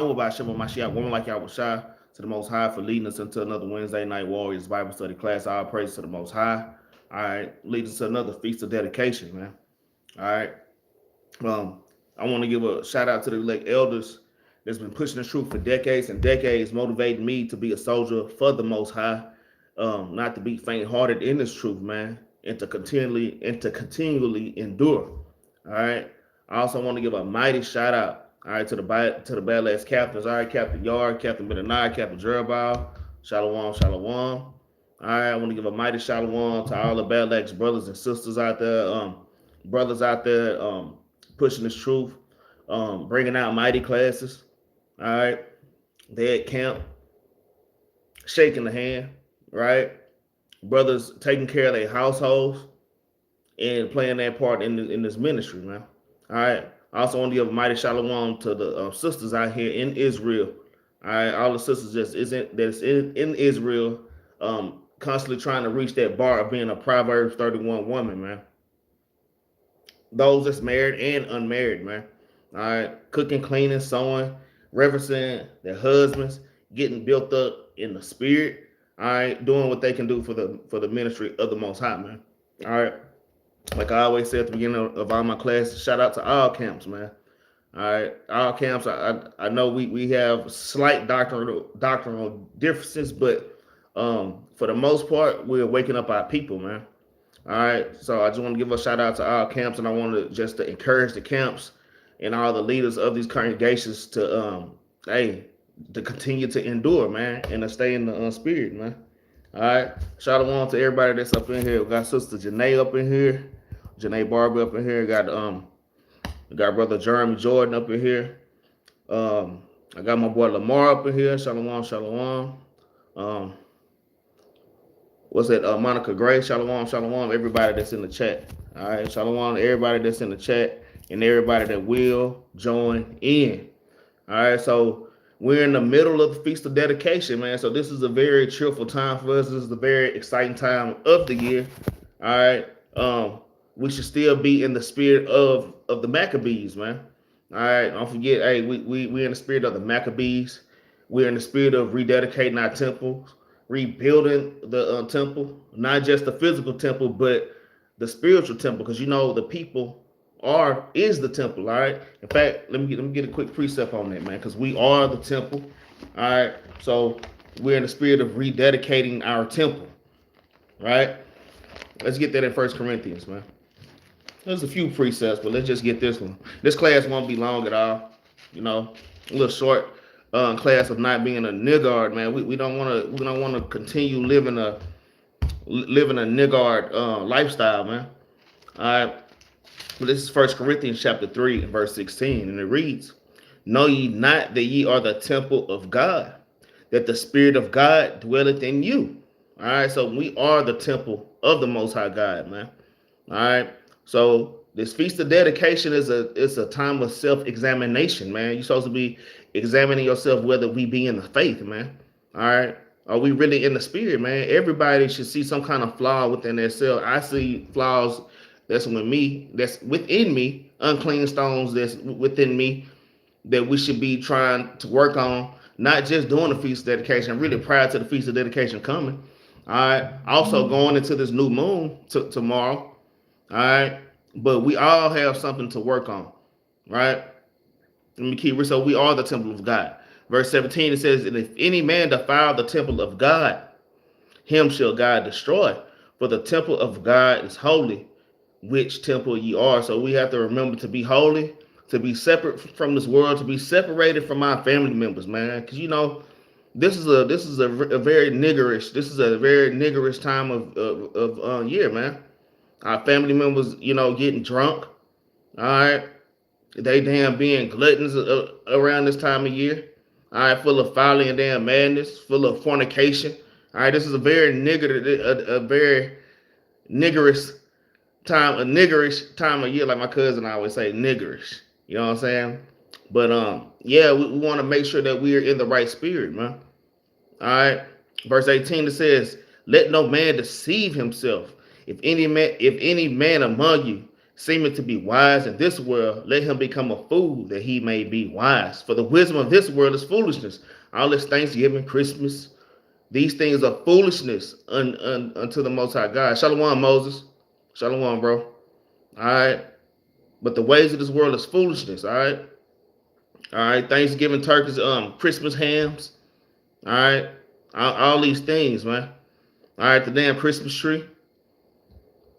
About Shabbat Mashiach, woman like y'all was shy to the Most High for leading us into another Wednesday night Warriors Bible study class. All praise to the Most High. All right, leading us to another feast of dedication, man. All right, I want to give a shout out to the elect elders that's been pushing the truth for decades and decades, motivating me to be a soldier for the Most High, not to be faint-hearted in this truth, man, and to continually endure. All right. I also want to give a mighty shout out, all right, to the Battle Axes captains. All right, Captain Yahri, Captain Benaniyah, Captain Jerubbaal, Shalom, Shalom. All right, I want to give a mighty shalom to all the Battle Axe brothers and sisters out there, pushing this truth, bringing out mighty classes. All right, they at camp, shaking the hand, right? Brothers taking care of their households and playing that part in this ministry, man. All right. I also want to give a mighty shalom to the sisters out here in Israel. All right, all the sisters that's in Israel, constantly trying to reach that bar of being a Proverbs 31 woman, man. Those that's married and unmarried, man. All right, cooking, cleaning, sewing, reverencing their husbands, getting built up in the spirit. All right, doing what they can do for the ministry of the Most High, man. All right. Like I always say at the beginning of all my classes, shout out to all camps, man. All right, all camps. I know we have slight doctrinal differences, but for the most part, we're waking up our people, man. All right, so I just want to give a shout out to all camps, and I want to encourage the camps and all the leaders of these congregations to to continue to endure, man, and to stay in the spirit, man. All right, shout out to everybody that's up in here. We got Sister Janae up in here, Janae Barber up in here. We got brother Jeremy Jordan up in here. I got my boy Lamar up in here. Shalom, shalom. What's that? Monica Gray. Shalom, shalom. Everybody that's in the chat. All right, shalom to everybody that's in the chat and everybody that will join in. All right, so we're in the middle of the Feast of Dedication, man. So this is a very cheerful time for us. This is a very exciting time of the year. All right. We should still be in the spirit of the Maccabees, man. All right. Don't forget, hey, we're in the spirit of the Maccabees. We're in the spirit of rededicating our temples, rebuilding the temple, not just the physical temple, but the spiritual temple, because the people is the temple. All right. In fact, let me get a quick precept on that, man, because we are the temple. All right. So we're in the spirit of rededicating our temple. Right. Let's get that in 1 Corinthians, man. There's a few precepts, but let's just get this one. This class won't be long at all. A little short class of not being a niggard, man. We don't want to continue living a niggard lifestyle, man. All right. Well, this is 1 Corinthians chapter 3, verse 16, and it reads, "Know ye not that ye are the temple of God, that the Spirit of God dwelleth in you?" All right, so we are the temple of the Most High God, man. All right, so this Feast of Dedication is a time of self-examination, man. You're supposed to be examining yourself whether we be in the faith, man. All right, are we really in the spirit, man? Everybody should see some kind of flaw within themselves. I see flaws that's within me, unclean stones that's within me that we should be trying to work on, not just doing the Feast of Dedication, really prior to the Feast of Dedication coming. All right. Also going into this new moon tomorrow. All right. But we all have something to work on. Right. Let me keep it. So we are the temple of God. Verse 17, it says, "And if any man defile the temple of God, him shall God destroy. For the temple of God is holy, which temple ye are." So we have to remember to be holy, to be separate from this world, to be separated from our family members, man. Because this is a very niggerish time of year, man. Our family members, getting drunk. All right, they damn being gluttons around this time of year. All right, full of folly and damn madness, full of fornication. All right, this is a very niggerish time of year, like my cousin always say, niggerish. You know what I'm saying? But we want to make sure that we're in the right spirit, man. All right. Verse 18, it says, "Let no man deceive himself. If any man among you seeming to be wise in this world, let him become a fool that he may be wise. For the wisdom of this world is foolishness. All this Thanksgiving, Christmas, these things are foolishness unto the Most High God. Shalom, Moses. Shalom, bro. All right. But the ways of this world is foolishness. All right. All right. Thanksgiving turkeys, Christmas hams. All right. All these things, man. All right. The damn Christmas tree.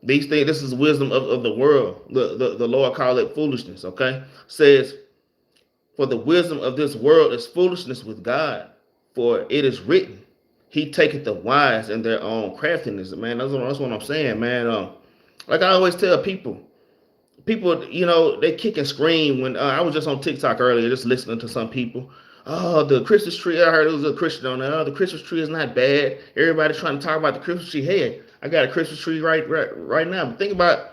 These things, this is wisdom of the world. The Lord called it foolishness. Okay. Says, for the wisdom of this world is foolishness with God. For it is written, he taketh the wise in their own craftiness. Man, that's what I'm saying, man. Like I always tell people, they kick and scream when I was just on TikTok earlier, just listening to some people. Oh, the Christmas tree. I heard it was a Christian on there. Oh, the Christmas tree is not bad. Everybody's trying to talk about the Christmas tree. Hey, I got a Christmas tree right now. But think about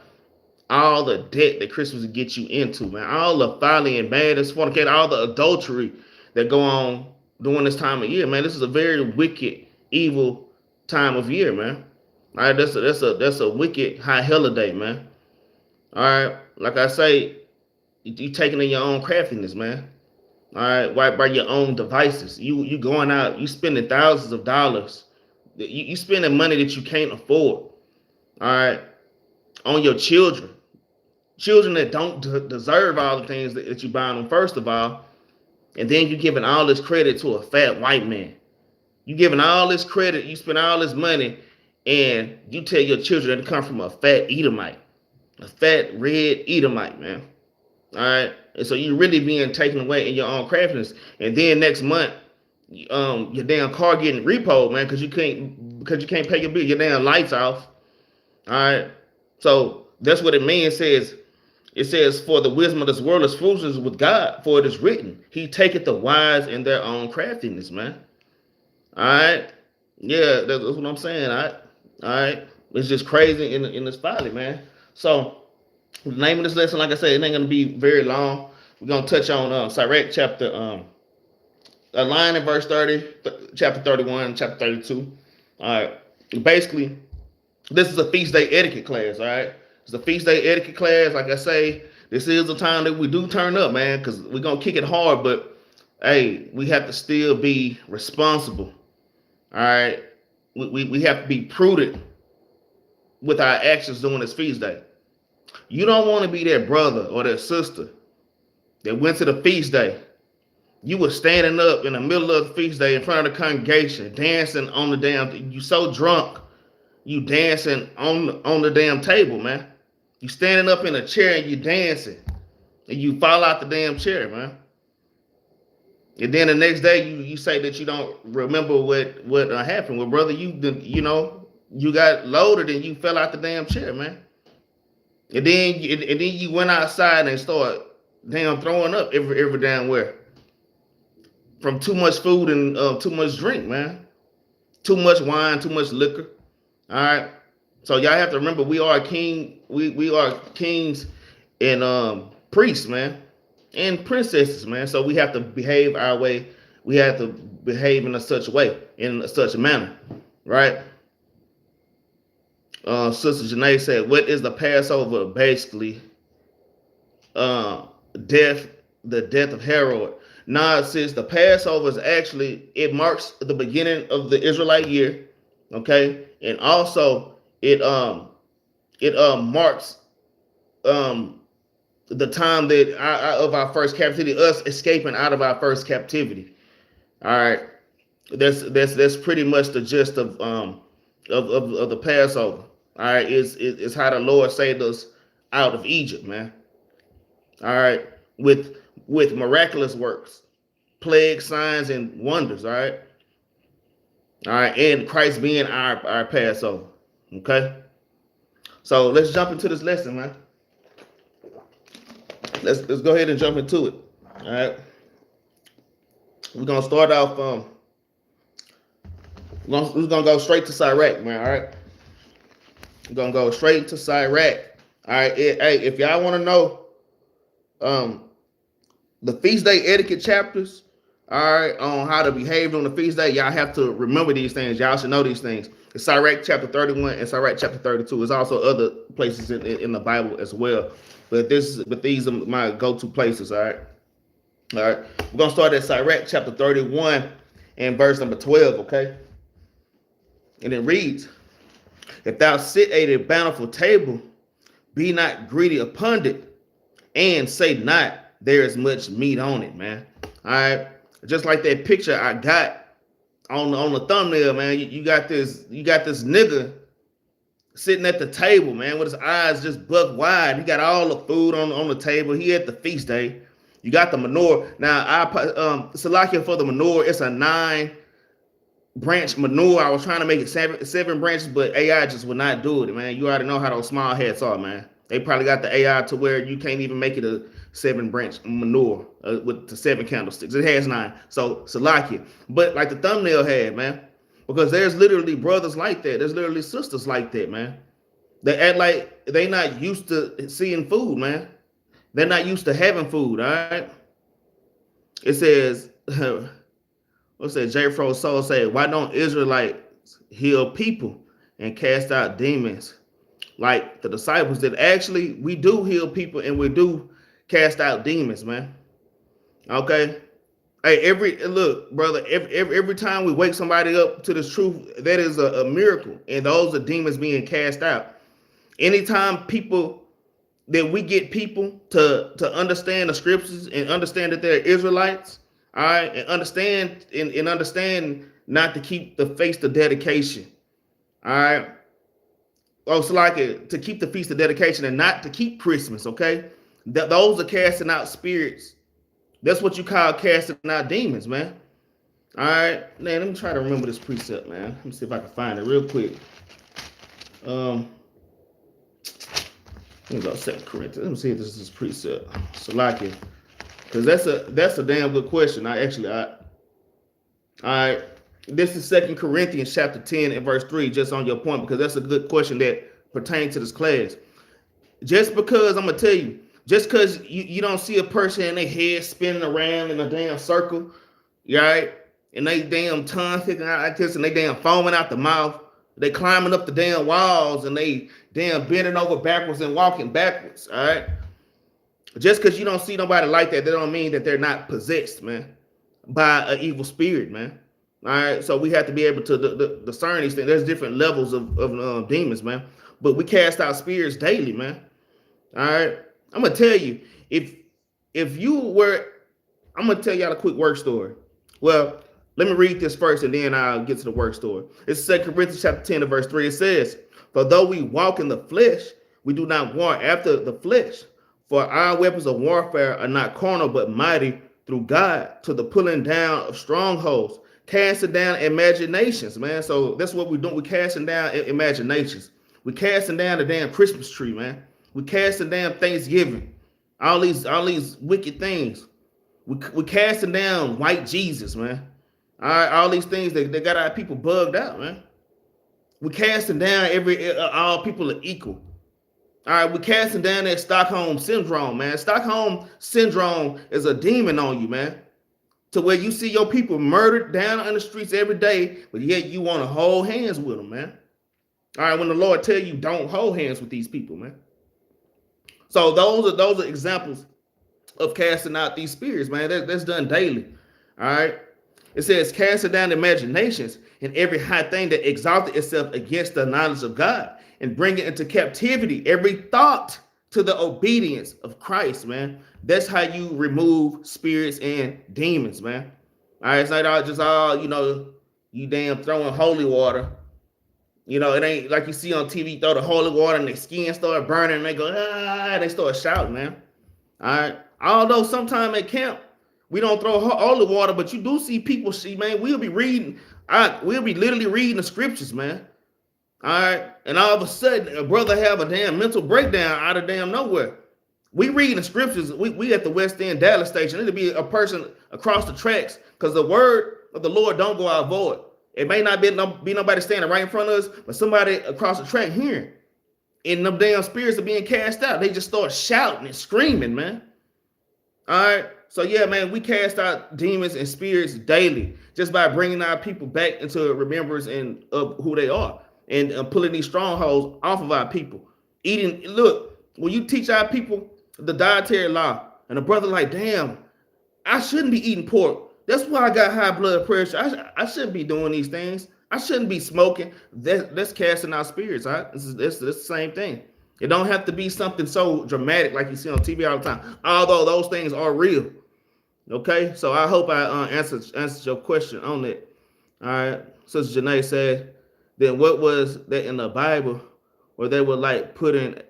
all the debt that Christmas will get you into, man. All the folly and madness, fornication, all the adultery that go on during this time of year, man. This is a very wicked, evil time of year, man. All right, that's a wicked high holiday, man. All right, like I say, you taking in your own craftiness, man. All right, by your own devices. You going out, you spending thousands of dollars. You spending money that you can't afford. All right, on your children that don't deserve all the things that you buying them, first of all, and then you giving all this credit to a fat white man. You giving all this credit, you spend all this money, and you tell your children that come from a fat Edomite, a fat red Edomite, man. All right, and so you really being taken away in your own craftiness, and then next month, your damn car getting repoed, man, because you can't pay your bill, your damn lights off. All right, so that's what it means. It says, for the wisdom of this world is foolishness with God, for it is written, he taketh the wise in their own craftiness, man. All right. Yeah, that's what I'm saying. All right. It's just crazy in this folly, man. So the name of this lesson, like I said, it ain't gonna be very long. We're gonna touch on Sirach chapter a line in verse 30, chapter 31, chapter 32. All right. Basically, this is a feast day etiquette class, all right? It's a feast day etiquette class. Like I say, this is the time that we do turn up, man, because we're going to kick it hard, but, hey, we have to still be responsible, all right? We have to be prudent with our actions during this feast day. You don't want to be that brother or that sister that went to the feast day. You were standing up in the middle of the feast day in front of the congregation, dancing on the damn, you so drunk, you dancing on the damn table, man. You standing up in a chair and you dancing, and you fall out the damn chair, man. And then the next day you say that you don't remember what happened. Well, brother, you got loaded and you fell out the damn chair, man. And then you went outside and started damn throwing up every damn where from too much food and too much drink, man. Too much wine, too much liquor. All right. So y'all have to remember we are king, we are kings and priests, man, and princesses, man. So we have to behave our way. We have to behave in such a manner, right? Sister Janae said, what is the Passover? Basically, the death of Herod. Nah, sis, the Passover is actually, it marks the beginning of the Israelite year, okay? And also it marks the time that of our first captivity, us escaping out of our first captivity. All right, that's pretty much the gist of the Passover. All right, is how the Lord saved us out of Egypt, man. All right, with miraculous works, plagues, signs, and wonders. All right. All right, and Christ being our Passover. Okay, so let's jump into this lesson, man. Let's go ahead and jump into it. All right, we're gonna start off. We're gonna go straight to Sirach, man. All right, we're gonna go straight to Sirach. All right, hey, if y'all want to know, the feast day etiquette chapters all right, on how to behave on the feast day, y'all have to remember these things. Y'all should know these things. It's Sirach chapter 31 and Sirach chapter 32. There's also other places in the Bible as well. But these are my go-to places, all right? All right. We're going to start at Sirach chapter 31 and verse number 12, okay? And it reads, if thou sit at a bountiful table, be not greedy upon it, and say not, there is much meat on it, man. All right. Just like that picture I got on the thumbnail, man. You got this nigga sitting at the table, man, with his eyes just buck wide. He got all the food on the table. He at the feast day. You got the menorah. Now, Salakia for the menorah, it's a 9-branch menorah. I was trying to make it seven branches, but AI just would not do it, man. You already know how those small heads are, man. They probably got the AI to where you can't even make it a 7-branch menorah with the 7 candlesticks. It has 9. So Salakia. But like the thumbnail had, man, because there's literally brothers like that. There's literally sisters like that, man. They act like they not used to seeing food, man. They're not used to having food, all right? It says, what's that? J. Fro Soul said, why don't Israelites heal people and cast out demons like the disciples did? Actually, we do heal people and we do cast out demons, man. Okay? Hey, look, brother, every time we wake somebody up to this truth, that is a miracle. And those are demons being cast out. Anytime that we get people to understand the scriptures and understand that they're Israelites, all right, and understand not to keep the feast of dedication, all right. Oh, so like to keep the feast of dedication and not to keep Christmas, okay? Those are casting out spirits. That's what you call casting out demons, man. All right, man. Let me try to remember this precept, man. Let me see if I can find it real quick. Let me go 2 Corinthians. Let me see if this is precept. Salakia. Because that's a damn good question. All right. This is 2 Corinthians chapter 10 and verse 3, just on your point, because that's a good question that pertains to this class. Just because, I'm going to tell you, just because you don't see a person and their head spinning around in a damn circle, right? And they damn tongue sticking out like this and they damn foaming out the mouth. They climbing up the damn walls and they damn bending over backwards and walking backwards, all right? Just because you don't see nobody like that don't mean that they're not possessed, man, by an evil spirit, man. All right, so we have to be able to discern these things. There's different levels of demons, man. But we cast out spirits daily, man. All right, I'm gonna tell you, if you were, I'm gonna tell y'all a quick work story. Well, let me read this first, and then I'll get to the work story. It's 2 Corinthians chapter 10 and verse 3. It says, "For though we walk in the flesh, we do not war after the flesh. For our weapons of warfare are not carnal, but mighty through God to the pulling down of strongholds." Casting down imaginations, man. So that's what we're doing. We're casting down imaginations. We're casting down the damn Christmas tree, man. We're casting down Thanksgiving. All these wicked things. We're casting down white Jesus, man. All these things that got our people bugged out, man. We're casting down all people are equal. All right, we're casting down that Stockholm syndrome, man. Stockholm syndrome is a demon on you, man. To where you see your people murdered down on the streets every day, but yet you want to hold hands with them, man. All right, when the Lord tell you don't hold hands with these people, man. So those are examples of casting out these spirits, man. That's done daily. All right. It says casting down imaginations and every high thing that exalted itself against the knowledge of God, and bring it into captivity every thought to the obedience of Christ, man. That's how you remove spirits and demons, man. All right, it's not all, you damn throwing holy water. You know, it ain't like you see on TV, throw the holy water and their skin start burning and they go, and they start shouting, man. All right. Although sometime at camp, we don't throw holy water, but you do see people man, we'll be literally reading the scriptures, man. All right. And all of a sudden, a brother have a damn mental breakdown out of damn nowhere. We read the scriptures. We at the West End Dallas station. It'll be a person across the tracks because the word of the Lord don't go out void. It may not be nobody standing right in front of us, but somebody across the track hearing. And them damn spirits are being cast out. They just start shouting and screaming, man. All right. So yeah, man, we cast out demons and spirits daily just by bringing our people back into remembrance and of who they are, and pulling these strongholds off of our people. Eating, look, when you teach our people the dietary law, and a brother like, damn, I shouldn't be eating pork. That's why I got high blood pressure. I shouldn't be doing these things. I shouldn't be smoking. That's casting out spirits. All right, this is the same thing. It don't have to be something so dramatic like you see on TV all the time. Although those things are real. Okay, so I hope I answered your question on it. All right, Sister Janae said, then what was that in the Bible where they were like putting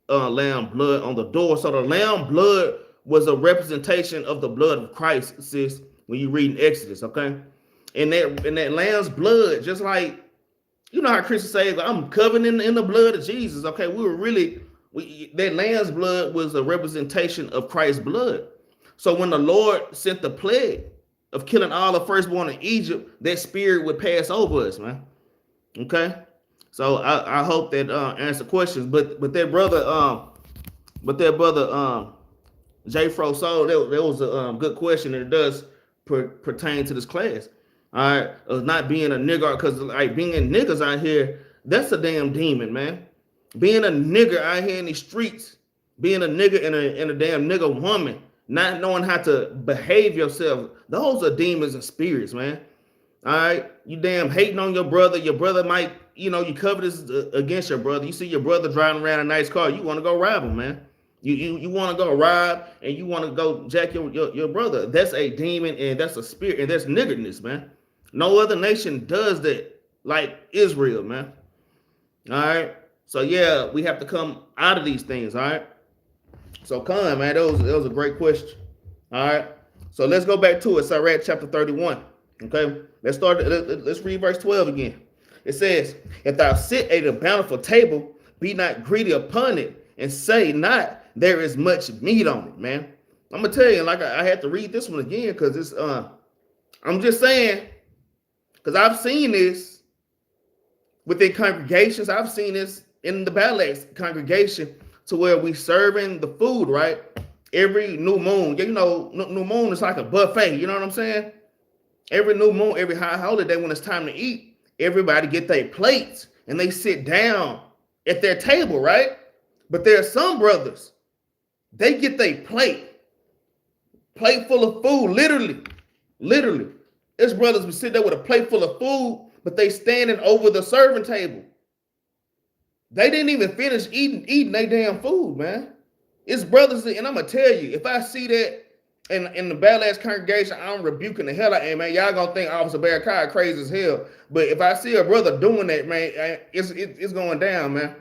lamb blood on the door? So the lamb blood was a representation of the blood of Christ, sis, when you read in Exodus, okay? And that lamb's blood, just like, you know how Christians say, I'm covered in the blood of Jesus, okay? That lamb's blood was a representation of Christ's blood. So when the Lord sent the plague of killing all the firstborn in Egypt, that spirit would pass over us, man. Okay? So I hope that answered questions. But that brother, J. Fro Soul, that was a good question, and it does pertain to this class. All right, of not being a nigger, because like being niggas out here, that's a damn demon, man. Being a nigger out here in these streets, being a nigger and a damn nigger woman, not knowing how to behave yourself, those are demons and spirits, man. All right, you damn hating on your brother. Your brother might, you cover this against your brother. You see your brother driving around a nice car, you want to go rob him, man. You want to go rob and you want to go jack your brother. That's a demon and that's a spirit and that's niggerness, man. No other nation does that like Israel, man. All right. So yeah, we have to come out of these things. All right. So come, man. That was a great question. All right. So let's go back to it. Sirach chapter 31. Okay. Let's read verse 12 again. It says, if thou sit at a bountiful table, be not greedy upon it, and say not, there is much meat on it, man. I'm gonna tell you, like I had to read this one again because it's I'm just saying, because I've seen this within congregations. I've seen this in the Battle Axe congregation to where we serving the food, right? Every new moon. New moon is like a buffet, you know what I'm saying? Every new moon, every high holiday, when it's time to eat, everybody get their plates and they sit down at their table, right? But there are some brothers, they get their plate full of food, literally. There's brothers who sit there with a plate full of food, but they standing over the serving table. They didn't even finish eating their damn food, man. It's brothers, and I'm gonna tell you, if I see that in the Battle Axe congregation, I'm rebuking the hell out of it, man. Y'all gonna think Officer Barakai crazy as hell. But if I see a brother doing that, man, it's going down, man.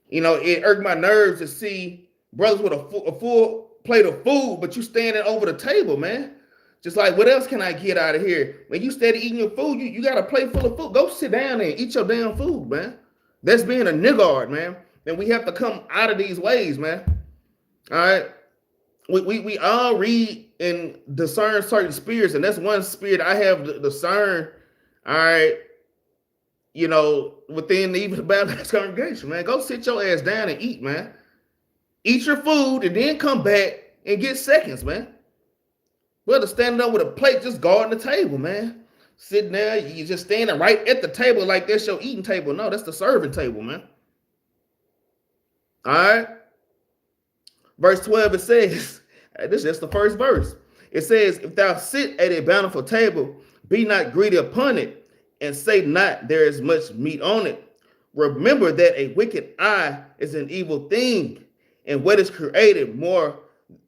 It irked my nerves to see brothers with a full plate of food, but you standing over the table, man. Just like, what else can I get out of here? When you steady eating your food, you got a plate full of food. Go sit down there and eat your damn food, man. That's being a niggard, man. And we have to come out of these ways, man. All right. We all read and discern certain spirits, and that's one spirit I have to discern, all right, within even the Battle Axe congregation, man. Go sit your ass down and eat, man. Eat your food and then come back and get seconds, man. Brother standing up with a plate, just guarding the table, man. Sitting there, you just standing right at the table like that's your eating table. No, that's the serving table, man. All right. Verse 12, it says, this is just the first verse. It says, if thou sit at a bountiful table, be not greedy upon it, and say not, there is much meat on it. Remember that a wicked eye is an evil thing, and what is created more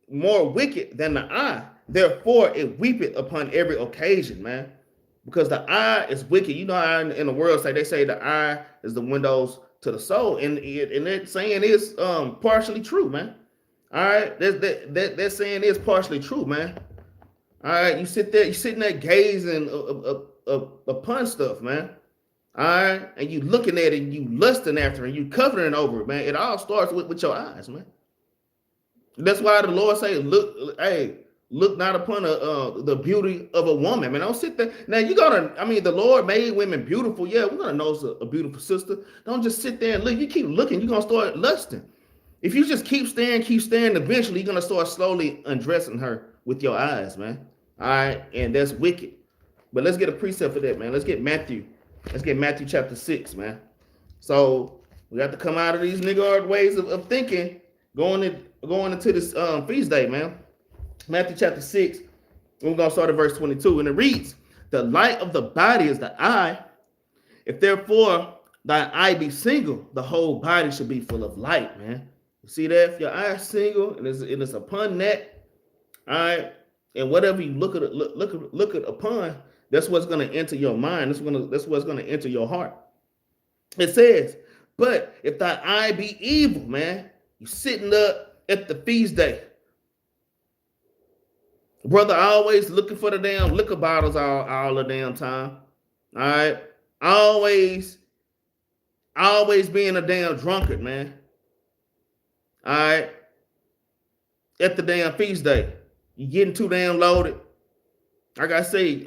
wicked than the eye. Therefore, it weepeth upon every occasion, man. Because the eye is wicked. You know how in the world they say the eye is the windows to the soul. And that saying is partially true, man. All right. That saying is partially true, man. All right. You sitting there gazing upon stuff, man. All right. And you looking at it and you lusting after it and you covering over it, man. It all starts with your eyes, man. That's why the Lord say, look not upon the beauty of a woman, man. Don't sit there. Now the Lord made women beautiful. Yeah, we're gonna know it's a beautiful sister. Don't just sit there and look. You keep looking, you're gonna start lusting. If you just keep staring, eventually you're gonna start slowly undressing her with your eyes, man. All right, and that's wicked. But let's get a precept for that, man. Let's get Matthew. Let's get Matthew chapter 6, man. So we got to come out of these niggard ways of thinking going into this feast day, man. Matthew chapter 6, we're going to start at verse 22, and it reads, the light of the body is the eye. If therefore thy eye be single, the whole body should be full of light, man. You see that? If your eye is single and it's upon that, all right, and whatever you look at upon, that's what's going to enter your mind. That's what's going to enter your heart. It says, but if thy eye be evil, man, you sitting up at the feast day. Brother, always looking for the damn liquor bottles all the damn time. All right. Always being a damn drunkard, man. All right. At the damn feast day. You getting too damn loaded. Like I say,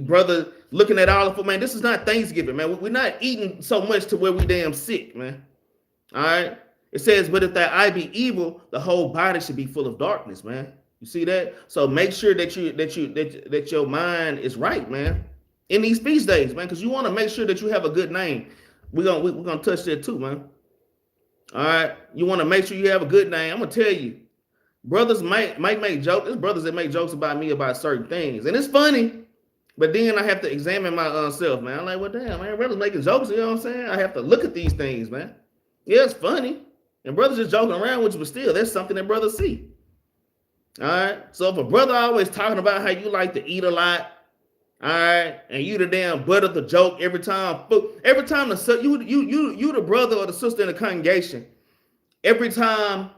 brother, looking at all of it, man, this is not Thanksgiving, man. We're not eating so much to where we damn sick, man. All right. It says, but if that eye be evil, the whole body should be full of darkness, man. You see that? So make sure that your mind is right, man, in these feast days, man, because you want to make sure that you have a good name. We're gonna touch that too, man. All right. You want to make sure you have a good name. I'm gonna tell you, brothers might make jokes. There's brothers that make jokes about me about certain things, and it's funny. But then I have to examine my self, man. I'm like, well, damn, man, brothers making jokes, you know what I'm saying? I have to look at these things, man. Yeah, it's funny. And brothers just joking around with you, but still, that's something that brothers see. All right. So if a brother always talking about how you like to eat a lot, all right, and you the damn butt of the joke every time you the brother or the sister in the congregation, every time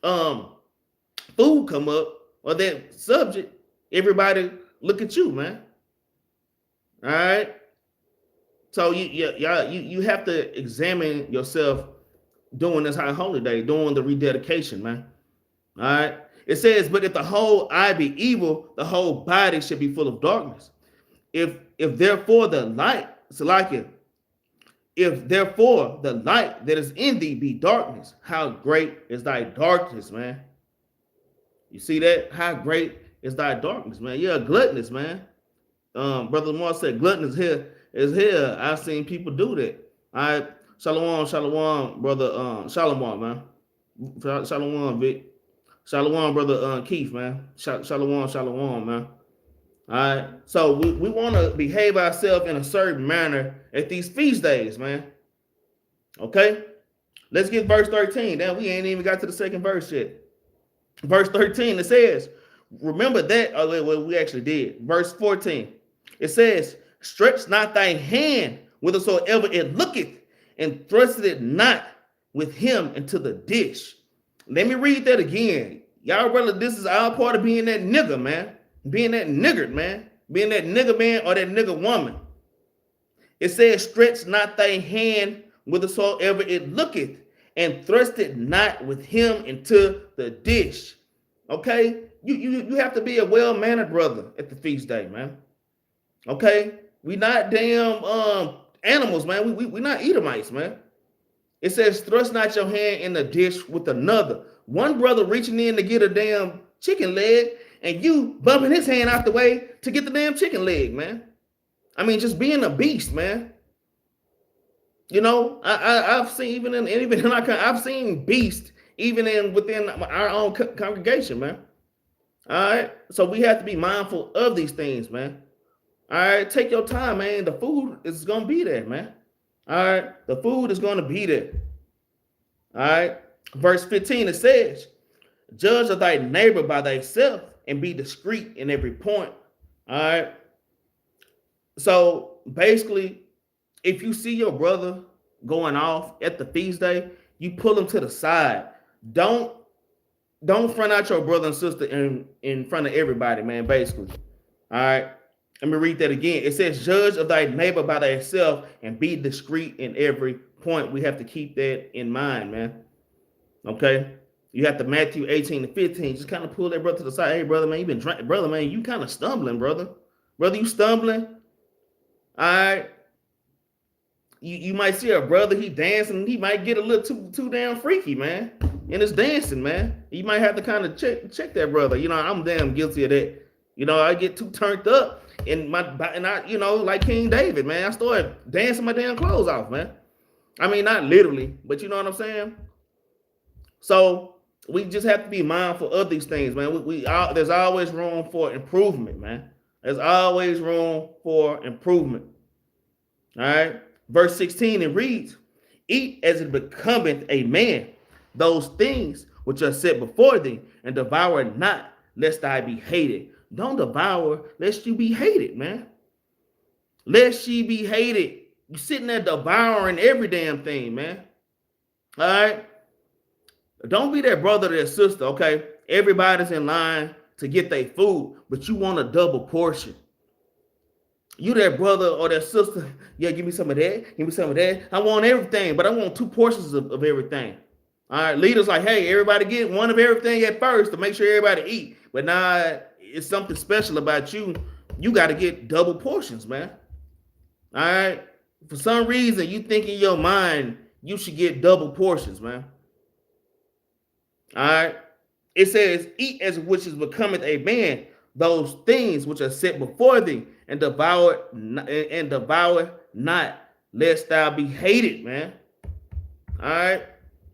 food come up or that subject, everybody look at you, man. All right. So you have to examine yourself doing this high holy day, doing the rededication, man. All right. It says, but if the whole eye be evil, the whole body should be full of darkness. If therefore the light, if therefore the light that is in thee be darkness, how great is thy darkness, man? You see that? How great is thy darkness, man? You're a gluttonous, man. Brother Lamar said, gluttonous is here. I've seen people do that. All right. Shalom, brother. Shalom, man. Shalom, Vic. Shalom, brother Keith, man. Shalom, man. All right. So we want to behave ourselves in a certain manner at these feast days, man. Okay. Let's get verse 13. Now we ain't even got to the second verse yet. Verse 13, it says, remember that, well, we actually did. Verse 14, it says, stretch not thy hand whithersoever it looketh, and thrust it not with him into the dish. Let me read that again. Y'all, brother, this is our part of being that nigger, man. Being that niggard, man. Being that nigger man or that nigger woman. It says, stretch not thy hand whithersoever it looketh, and thrust it not with him into the dish. Okay? You have to be a well-mannered brother at the feast day, man. Okay? We not damn animals, man. We not Edomites, man. It says, thrust not your hand in the dish with another. One brother reaching in to get a damn chicken leg, and you bumping his hand out the way to get the damn chicken leg, man. I mean, just being a beast, man. You know, I've seen I've seen beast even within our own congregation, man. All right, so we have to be mindful of these things, man. All right, take your time, man. The food is gonna be there, man. All right, the food is gonna be there. All right, verse 15 it says, "Judge of thy neighbor by thyself, and be discreet in every point." All right. So basically, if you see your brother going off at the feast day, you pull him to the side. Don't front out your brother and sister in front of everybody, man, basically. All right. Let me read that again. It says, "Judge of thy neighbor by thyself, and be discreet in every point." We have to keep that in mind, man. Okay. You have to Matthew 18-15. Just kind of pull that brother to the side. Hey, brother, man, you been drinking. Brother, man, you kind of stumbling, brother. Brother, you stumbling. All right. You might see a brother, he dancing, he might get a little too damn freaky, man. and it's dancing, man. You might have to kind of check that brother. You know, I'm damn guilty of that. You know, I get too turned up and I, you know, like King David, man. I started dancing my damn clothes off, man. I mean, not literally, but you know what I'm saying? So we just have to be mindful of these things, man. There's always room for improvement, man. There's always room for improvement. All right. Verse 16, it reads, eat as it becometh a man those things which are set before thee, and devour not, lest I be hated. Don't devour, lest you be hated, man. Lest ye be hated. You sitting there devouring every damn thing, man. All right. Don't be that brother or that sister, okay? Everybody's in line to get their food, but you want a double portion. You that brother or that sister, yeah, give me some of that, give me some of that. I want everything, but I want 2 portions of everything. All right, leaders like, hey, everybody get one of everything at first to make sure everybody eat. But now it's something special about you. You got to get double portions, man. All right. For some reason, you think in your mind you should get double portions, man. All right. It says, eat as which is becometh a man those things which are set before thee, and devour not, lest thou be hated, man. All right.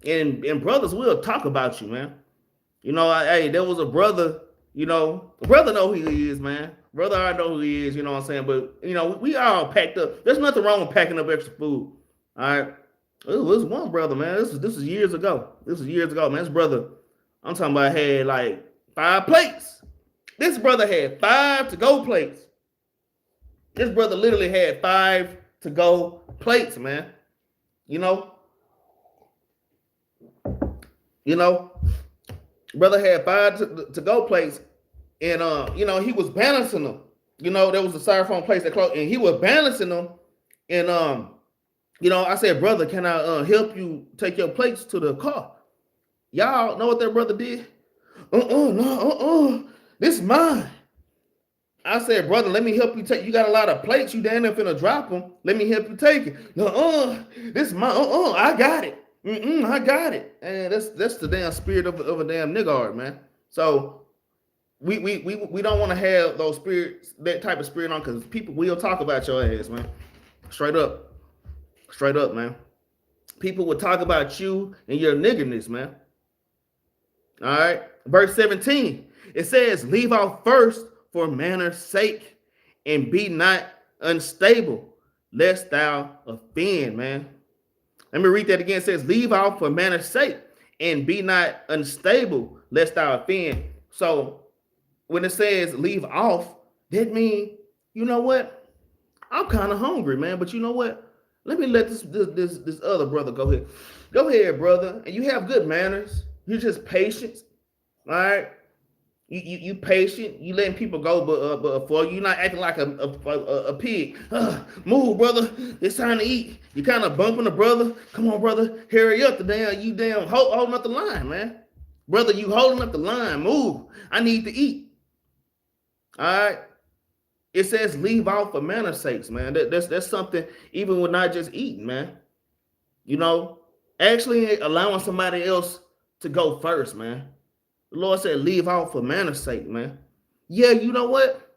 And brothers will talk about you, man. You know, hey, there was a brother, you know, the brother know who he is, man. Brother, I know who he is, you know what I'm saying? But, you know, we all packed up. There's nothing wrong with packing up extra food. All right. It was one brother, man. This is years ago. This brother, I'm talking about, had like 5 plates. This brother had 5 to-go plates. This brother literally had 5 to-go plates, man. You know, brother had 5 to-go plates, and you know, he was balancing them. You know, there was a styrofoam place that closed, and he was balancing them. And you know, I said, brother, can I help you take your plates to the car? Y'all know what that brother did? This is mine. I said, brother, let me help you take. You got a lot of plates. You damn near finna drop them. Let me help you take it. This is mine. I got it. I got it. And that's the damn spirit of a damn niggard, man. So we don't want to have those spirits, that type of spirit on, because people will talk about your ass, man. Straight up, man. People will talk about you and your niggerness, man. All right. Verse 17, it says, leave off first for manner's sake, and be not unstable, lest thou offend, man. Let me read that again. It says, leave off for manner's sake, and be not unstable, lest thou offend. So when it says leave off, that means, you know what? I'm kind of hungry, man. But you know what? Let me let this other brother go ahead. Go ahead, brother. And you have good manners. You're just patient. All right. You patient. You letting people go, but for you not acting like a pig. Move, brother. It's time to eat. You kind of bumping the brother. Come on, brother. Hurry up. You holding up the line, man. Brother, you holding up the line. Move. I need to eat. All right. It says leave out for manner's sakes, man. That's something, even with not just eating, man. You know, actually allowing somebody else to go first, man. The Lord said, leave out for manner's sake, man. Yeah, you know what?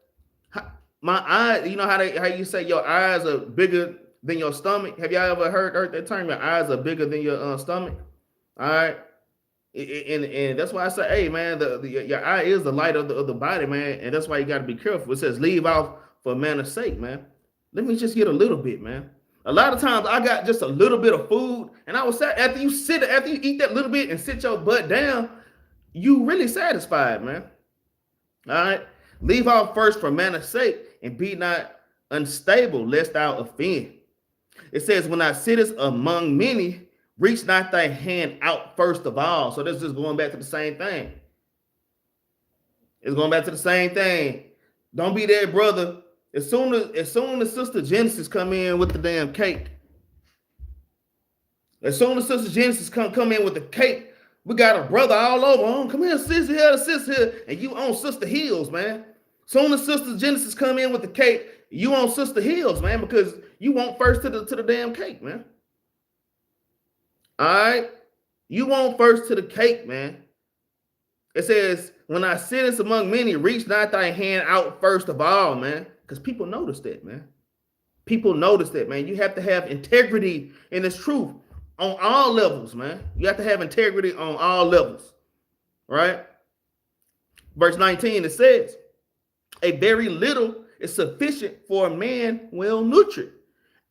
My eyes, you know how you say your eyes are bigger than your stomach? Have y'all ever heard that term? Your eyes are bigger than your stomach? All right. And that's why I say, hey, man, your eye is the light of the body, man. And that's why you got to be careful. It says leave out for manner's sake, man. Let me just get a little bit, man. A lot of times I got just a little bit of food, and I was after you eat that little bit and sit your butt down, you really satisfied, man. All right. Leave out first for manner's sake, and be not unstable, lest thou offend. It says, when thou sittest among many, reach not thy hand out first of all. So this is going back to the same thing. It's going back to the same thing. Don't be that brother. As soon as Sister Genesis come in with the damn cake, as soon as Sister Genesis come in with the cake, we got a brother all over. Oh, come here, sis here, and you on Sister Heels, man. Soon as Sister Genesis come in with the cake, you on Sister Heels, man, because you want first to the damn cake, man. All right. You want first to the cake, man. It says, when I sittest among many, reach not thy hand out first of all, man. Because people notice that, man. People notice that, man. You have to have integrity in this truth on all levels, man. You have to have integrity on all levels, right? Verse 19, it says, a very little is sufficient for a man well nurtured,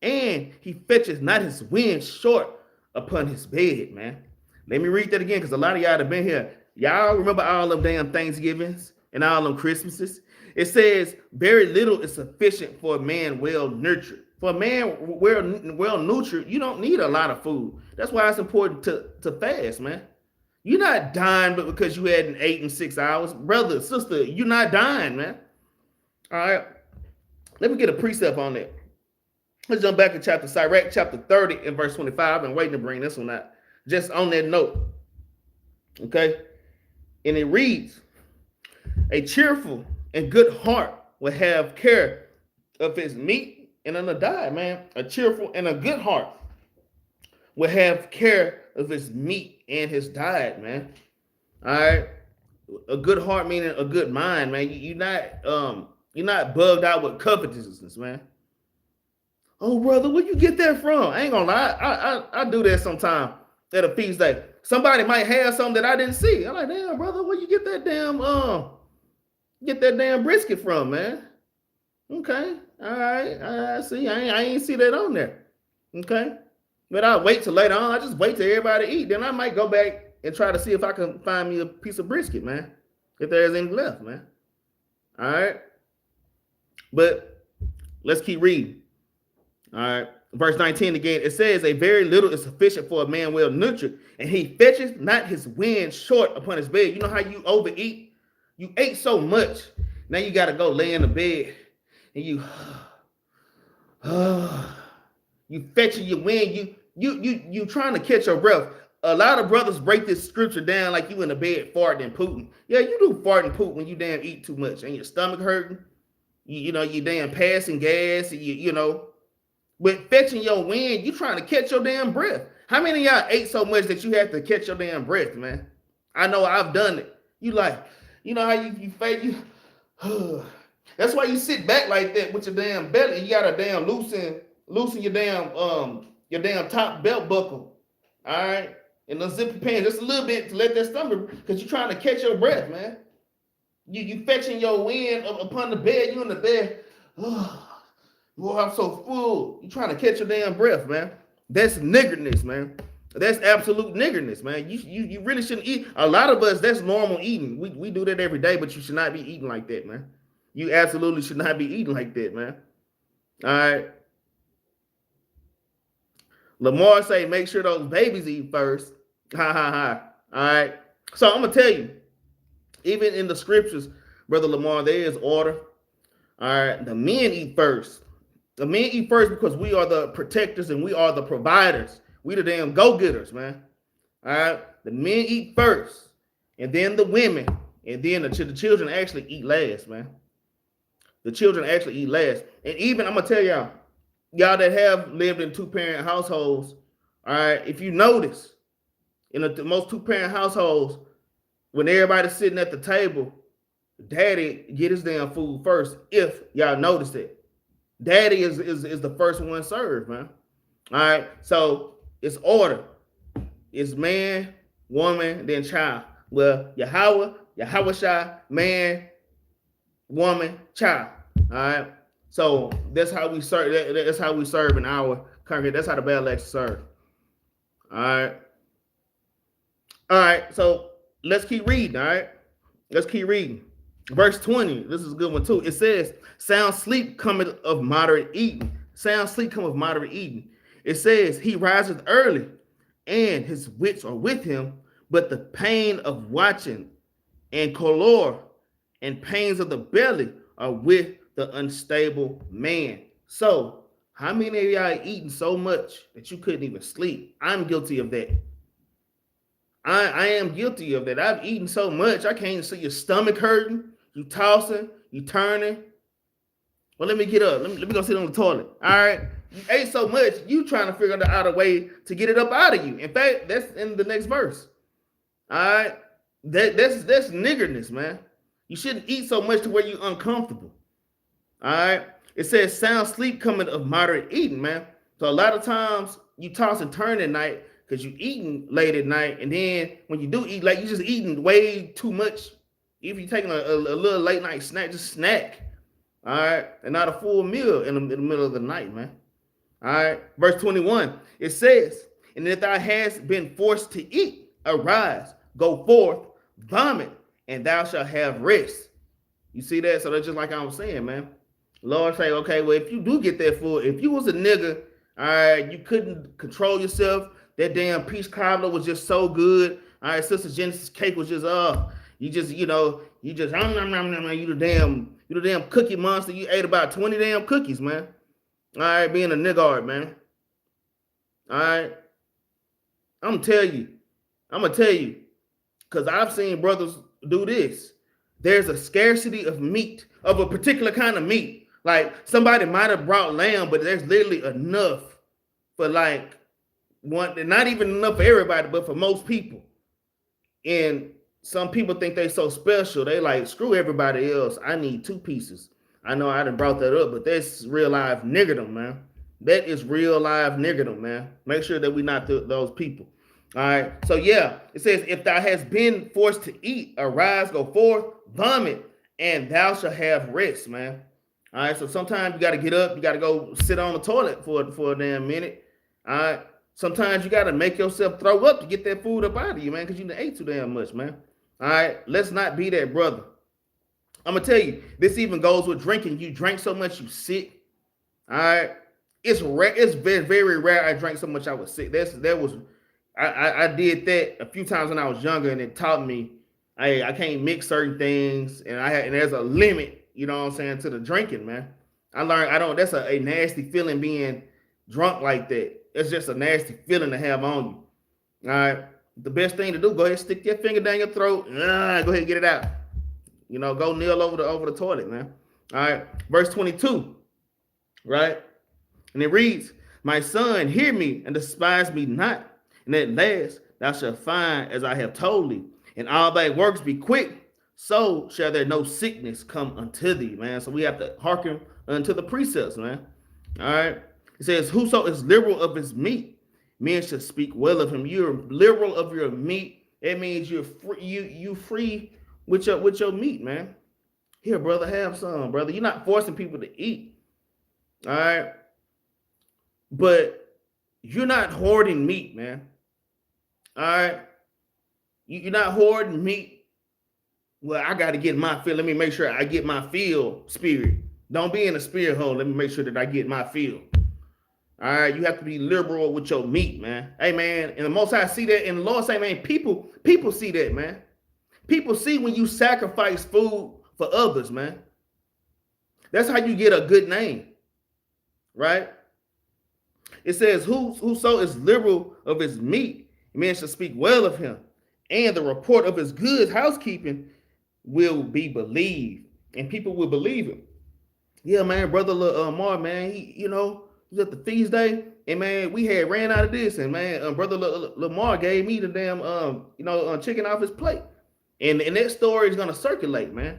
and he fetches not his wind short upon his bed, man. Let me read that again, because a lot of y'all have been here. Y'all remember all them damn Thanksgivings and all them Christmases? It says, very little is sufficient for a man well nurtured. For a man well nurtured, you don't need a lot of food. That's why it's important to fast, man. You're not dying but because you hadn't eaten 6 hours. Brother, sister, you're not dying, man. All right. Let me get a precept on that. Let's jump back to Sirach chapter 30 and verse 25. I've been waiting to bring this one out. Just on that note. Okay. And it reads, a cheerful and good heart will have care of his meat and on the diet, man. A cheerful and a good heart will have care of his meat and his diet, man. All right. A good heart meaning a good mind, man. You're not bugged out with covetousness, man. Oh, brother, where you get that from? I ain't gonna lie. I do that sometime at a feast day. Somebody might have something that I didn't see. I'm like, damn, brother, where you get that damn brisket from, man? Okay, all right, I see. I ain't see that on there. Okay, but I'll wait till later on. I just wait till everybody eat. Then I might go back and try to see if I can find me a piece of brisket, man. If there's any left, man. All right, but let's keep reading. All right. Verse 19 again, it says, a very little is sufficient for a man well nurtured, and he fetches not his wind short upon his bed. You know how you overeat? You ate so much. Now you got to go lay in the bed, and you fetching your wind. You trying to catch your breath. A lot of brothers break this scripture down like you in the bed farting and pooting. Yeah, you do fart and poop when you damn eat too much, and your stomach hurting. You damn passing gas, you know. With fetching your wind, you trying to catch your damn breath. How many of y'all ate so much that you have to catch your damn breath, man? I know I've done it. You like, you know how you fake you. That's why you sit back like that with your damn belly. You gotta damn loosen your damn top belt buckle. All right, and the zipper pants just a little bit to let that stomach, because you're trying to catch your breath, man. You fetching your wind upon the bed. You in the bed. Boy, I'm so full. You trying to catch your damn breath, man. That's niggardness, man. That's absolute niggardness, man. You really shouldn't eat. A lot of us, that's normal eating. We do that every day, but you should not be eating like that, man. You absolutely should not be eating like that, man. All right. Lamar say, make sure those babies eat first. Ha, ha, ha. All right. So I'm going to tell you, even in the scriptures, Brother Lamar, there is order. All right. The men eat first. The men eat first because we are the protectors and we are the providers. We the damn go-getters, man. All right. The men eat first, and then the women, and then the children actually eat last, man. The children actually eat last. And even, I'm going to tell y'all that have lived in two-parent households, all right, if you notice, in most two-parent households, when everybody's sitting at the table, daddy get his damn food first, if y'all notice it. Daddy is the first one served, man. All right, so it's order. It's man, woman, then child. Well, Yahweh, man, woman, child. All right, so that's how we serve. That's how we serve in our congregation. That's how the Battle Axes serve. All right. So let's keep reading. All right, let's keep reading. Verse 20, this is a good one too. It says, sound sleep cometh of moderate eating. Sound sleep cometh of moderate eating. It says, he riseth early, and his wits are with him, but the pain of watching and color and pains of the belly are with the unstable man. So, how many of y'all eating so much that you couldn't even sleep? I'm guilty of that. I am guilty of that. I've eaten so much, I can't see your stomach hurting. You tossing, you turning. Well, let me get up. Let me go sit on the toilet. All right. You ate so much, you trying to figure out a way to get it up out of you. In fact, that's in the next verse. All right. That's niggardness, man. You shouldn't eat so much to where you're uncomfortable. All right. It says sound sleep coming of moderate eating, man. So a lot of times you toss and turn at night because you eating late at night. And then when you do eat, like you just eating way too much. If you're taking a little late night snack, just snack. All right. And not a full meal in the middle of the night, man. All right. Verse 21, it says, and if thou hast been forced to eat, arise, go forth, vomit, and thou shalt have rest. You see that? So that's just like I was saying, man. Lord say, okay, well, if you do get that food, if you was a nigga, all right, you couldn't control yourself. That damn peach cobbler was just so good. All right, Sister Genesis cake was just, you the damn cookie monster. You ate about 20 damn cookies, man. All right, being a niggard, man. All right. I'm gonna tell you, because I've seen brothers do this. There's a scarcity of meat, of a particular kind of meat. Like somebody might have brought lamb, but there's literally enough for like one, not even enough for everybody, but for most people. And some people think they so special. They like, screw everybody else. I need 2 pieces. I know I done brought that up, but that's real life niggardom, man. That is real life niggardom, man. Make sure that we not those people. All right. So yeah, it says, if thou hast been forced to eat, arise, go forth, vomit, and thou shalt have rest, man. All right. So sometimes you got to get up. You got to go sit on the toilet for a damn minute. All right. Sometimes you got to make yourself throw up to get that food up out of you, man, because you done ate too damn much, man. All right. Let's not be that brother. I'm going to tell you, this even goes with drinking. You drink so much, you sick. All right. It's rare. It's very, very rare I drank so much I was sick. I did that a few times when I was younger, and it taught me I can't mix certain things, and there's a limit, you know what I'm saying, to the drinking, man. I learned that's a nasty feeling being drunk like that. It's just a nasty feeling to have on you. All right. The best thing to do, go ahead, stick your finger down your throat. Go ahead and get it out. You know, go kneel over the toilet, man. All right. Verse 22. Right? And it reads, my son, hear me and despise me not. And at last thou shalt find as I have told thee, and all thy works be quick, so shall there no sickness come unto thee, man. So we have to hearken unto the precepts, man. All right. It says, whoso is liberal of his meat, men should speak well of him. You're liberal of your meat. It means you're free, you free with your meat, man. Here, brother, have some, brother. You're not forcing people to eat. All right. But you're not hoarding meat, man. All right. You're not hoarding meat. Well, I got to get my fill. Let me make sure I get my fill spirit. Don't be in a spirit hole. Let me make sure that I get my fill. All right. You have to be liberal with your meat, man. Hey, man. And the Most High see that. And the Lord say, man, people see that, man. People see when you sacrifice food for others, man. That's how you get a good name. Right? It says, whoso is liberal of his meat, men shall speak well of him, and the report of his good housekeeping will be believed, and people will believe him. Yeah, man, brother Lamar, man, he was at the feast day, and man, we had ran out of this, and man, brother Lamar gave me the damn chicken off his plate, and that story is gonna circulate, man,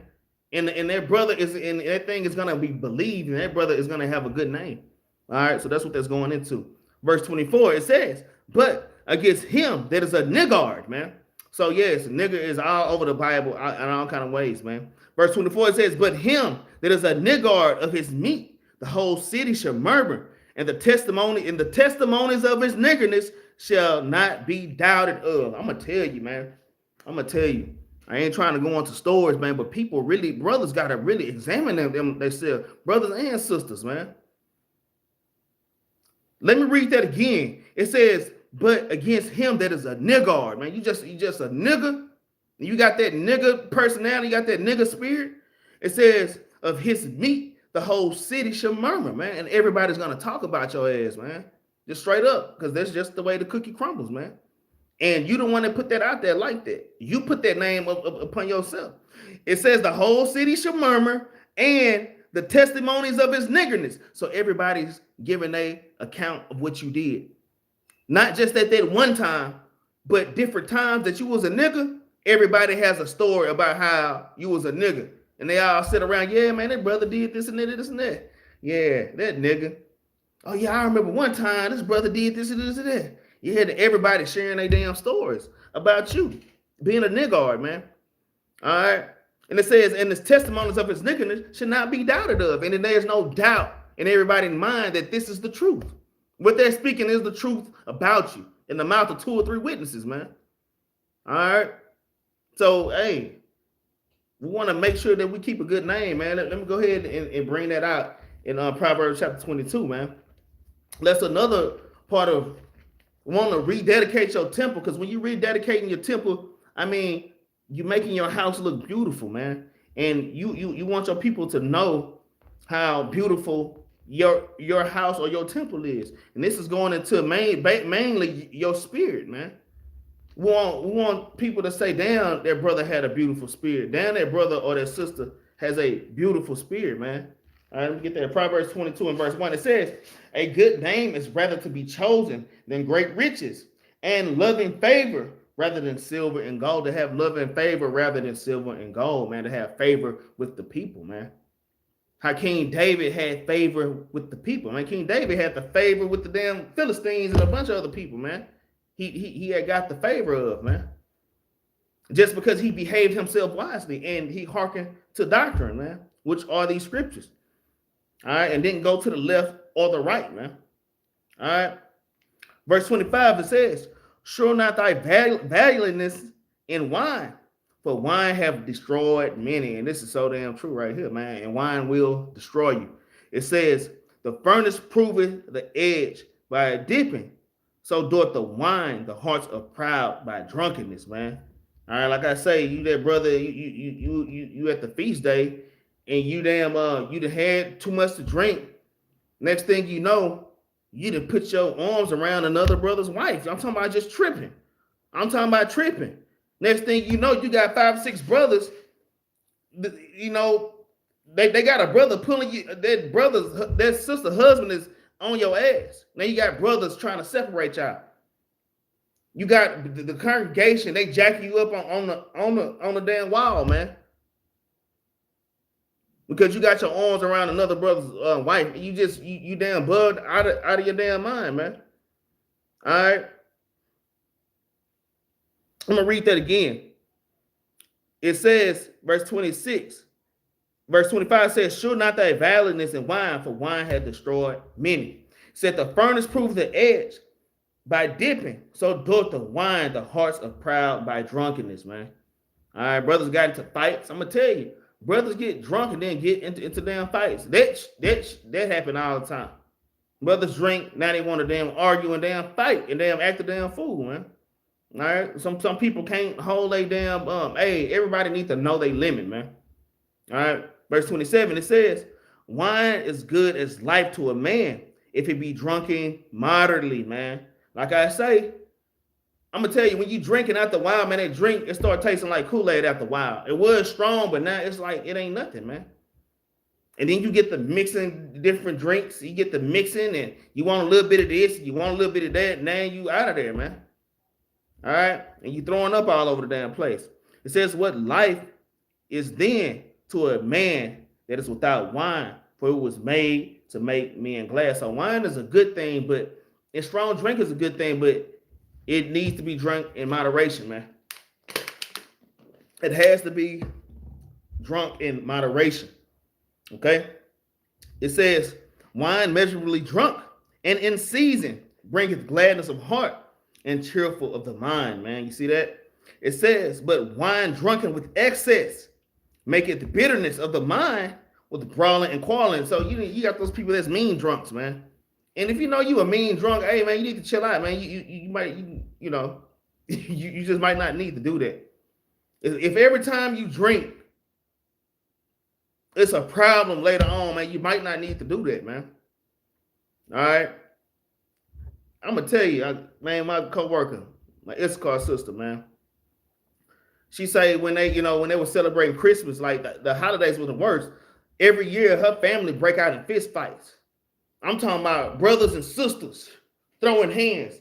and that brother and that thing is gonna be believed, and that brother is gonna have a good name. All right, so that's what that's going into. Verse 24, it says, but against him that is a niggard, man. So yes, nigger is all over the Bible in all kind of ways, man. Verse 24, it says, but him that is a niggard of his meat, the whole city shall murmur, and the testimonies of his niggerness shall not be doubted of. I'm going to tell you, man. I'm going to tell you. I ain't trying to go into stores, man, but brothers got to really examine them themselves, brothers and sisters, man. Let me read that again. It says, but against him that is a niggard, man. You just a nigger. You got that nigger personality, you got that nigger spirit. It says, of his meat, the whole city shall murmur, man. And everybody's going to talk about your ass, man. Just straight up, because that's just the way the cookie crumbles, man. And you don't want to put that out there like that. You put that name up upon yourself. It says the whole city shall murmur, and the testimonies of his niggerness. So everybody's giving a account of what you did. Not just at that one time, but different times that you was a nigger. Everybody has a story about how you was a nigger. And they all sit around, yeah, man, that brother did this and that, this and that. Yeah, that nigga. Oh, yeah, I remember one time this brother did this and this and that. You had everybody sharing their damn stories about you being a niggard, man. All right. And it says, and his testimonies of his niggerness should not be doubted of. And then there's no doubt in everybody's mind that this is the truth. What they're speaking is the truth about you in the mouth of 2 or 3 witnesses, man. All right. So, hey, we want to make sure that we keep a good name, man. Let me go ahead and bring that out in Proverbs chapter 22, man. That's another part of want to rededicate your temple, because when you rededicating your temple, I mean, you're making your house look beautiful, man. And you want your people to know how beautiful your house or your temple is. And this is going into mainly your spirit, man. We want people to say, damn, their brother had a beautiful spirit. Damn, their brother or their sister has a beautiful spirit, man. All right, let me get there. Proverbs 22 and verse 1, it says, a good name is rather to be chosen than great riches, and loving favor rather than silver and gold. To have love and favor rather than silver and gold, man. To have favor with the people, man. How King David had favor with the people, man. King David had the favor with the damn Philistines and a bunch of other people, man. He had got the favor of, man. Just because he behaved himself wisely and he hearkened to doctrine, man, which are these scriptures. All right, and didn't go to the left or the right, man. All right. Verse 25, it says, show not thy valiantness in wine, for wine have destroyed many. And this is so damn true right here, man. And wine will destroy you. It says, the furnace proveth the edge by dipping, so doeth the wine the hearts of proud by drunkenness, man. All right, like I say, you that brother, you at the feast day, and you damn you done had too much to drink. Next thing you know, you done put your arms around another brother's wife. I'm talking about just tripping. I'm talking about tripping. Next thing you know, you got 5 or 6 brothers. You know, they got a brother pulling you. That sister husband is on your ass. Now you got brothers trying to separate y'all. You got the congregation. They jacking you up on the damn wall, man. Because you got your arms around another brother's wife. You damn bugged out of your damn mind, man. All right. I'm going to read that again. It says, verse 26. Verse 25 says, show not thy valiantness in wine, for wine hath destroyed many. It said, the furnace proved the edge by dipping, so doth the wine the hearts of proud by drunkenness, man. All right, brothers got into fights. I'm going to tell you. Brothers get drunk and then get into damn fights. That happen all the time. Brothers drink, now they want to damn argue and damn fight and damn act a damn fool, man. All right. Some people can't hold a damn hey, everybody needs to know their limit, man. All right. Verse 27, it says, wine is good as life to a man if it be drunken moderately, man. Like I say, I'm gonna tell you, when you drinking after a while, man, that drink, it start tasting like Kool-Aid after a while. It was strong, but now it's like it ain't nothing, man. And then you get the mixing different drinks. You get the mixing, and you want a little bit of this, you want a little bit of that. Now you out of there, man. All right, and you throwing up all over the damn place. It says, what life is then to a man that is without wine, for it was made to make men glad. So wine is a good thing, but and strong drink is a good thing, but it needs to be drunk in moderation, man. It has to be drunk in moderation. Okay? It says, wine measurably drunk and in season bringeth gladness of heart and cheerful of the mind, man. You see that? It says, but wine drunken with excess maketh the bitterness of the mind with brawling and quarreling. So you got those people that's mean drunks, man. And if you know you a mean drunk, hey man, you need to chill out, man. You might, you know, you just might not need to do that. If every time you drink, it's a problem later on, man, you might not need to do that, man. All right. I'm gonna tell you, man, my coworker, my Issachar sister, man. She say when they were celebrating Christmas, like the holidays were the worst. Every year, her family break out in fist fights. I'm talking about brothers and sisters throwing hands,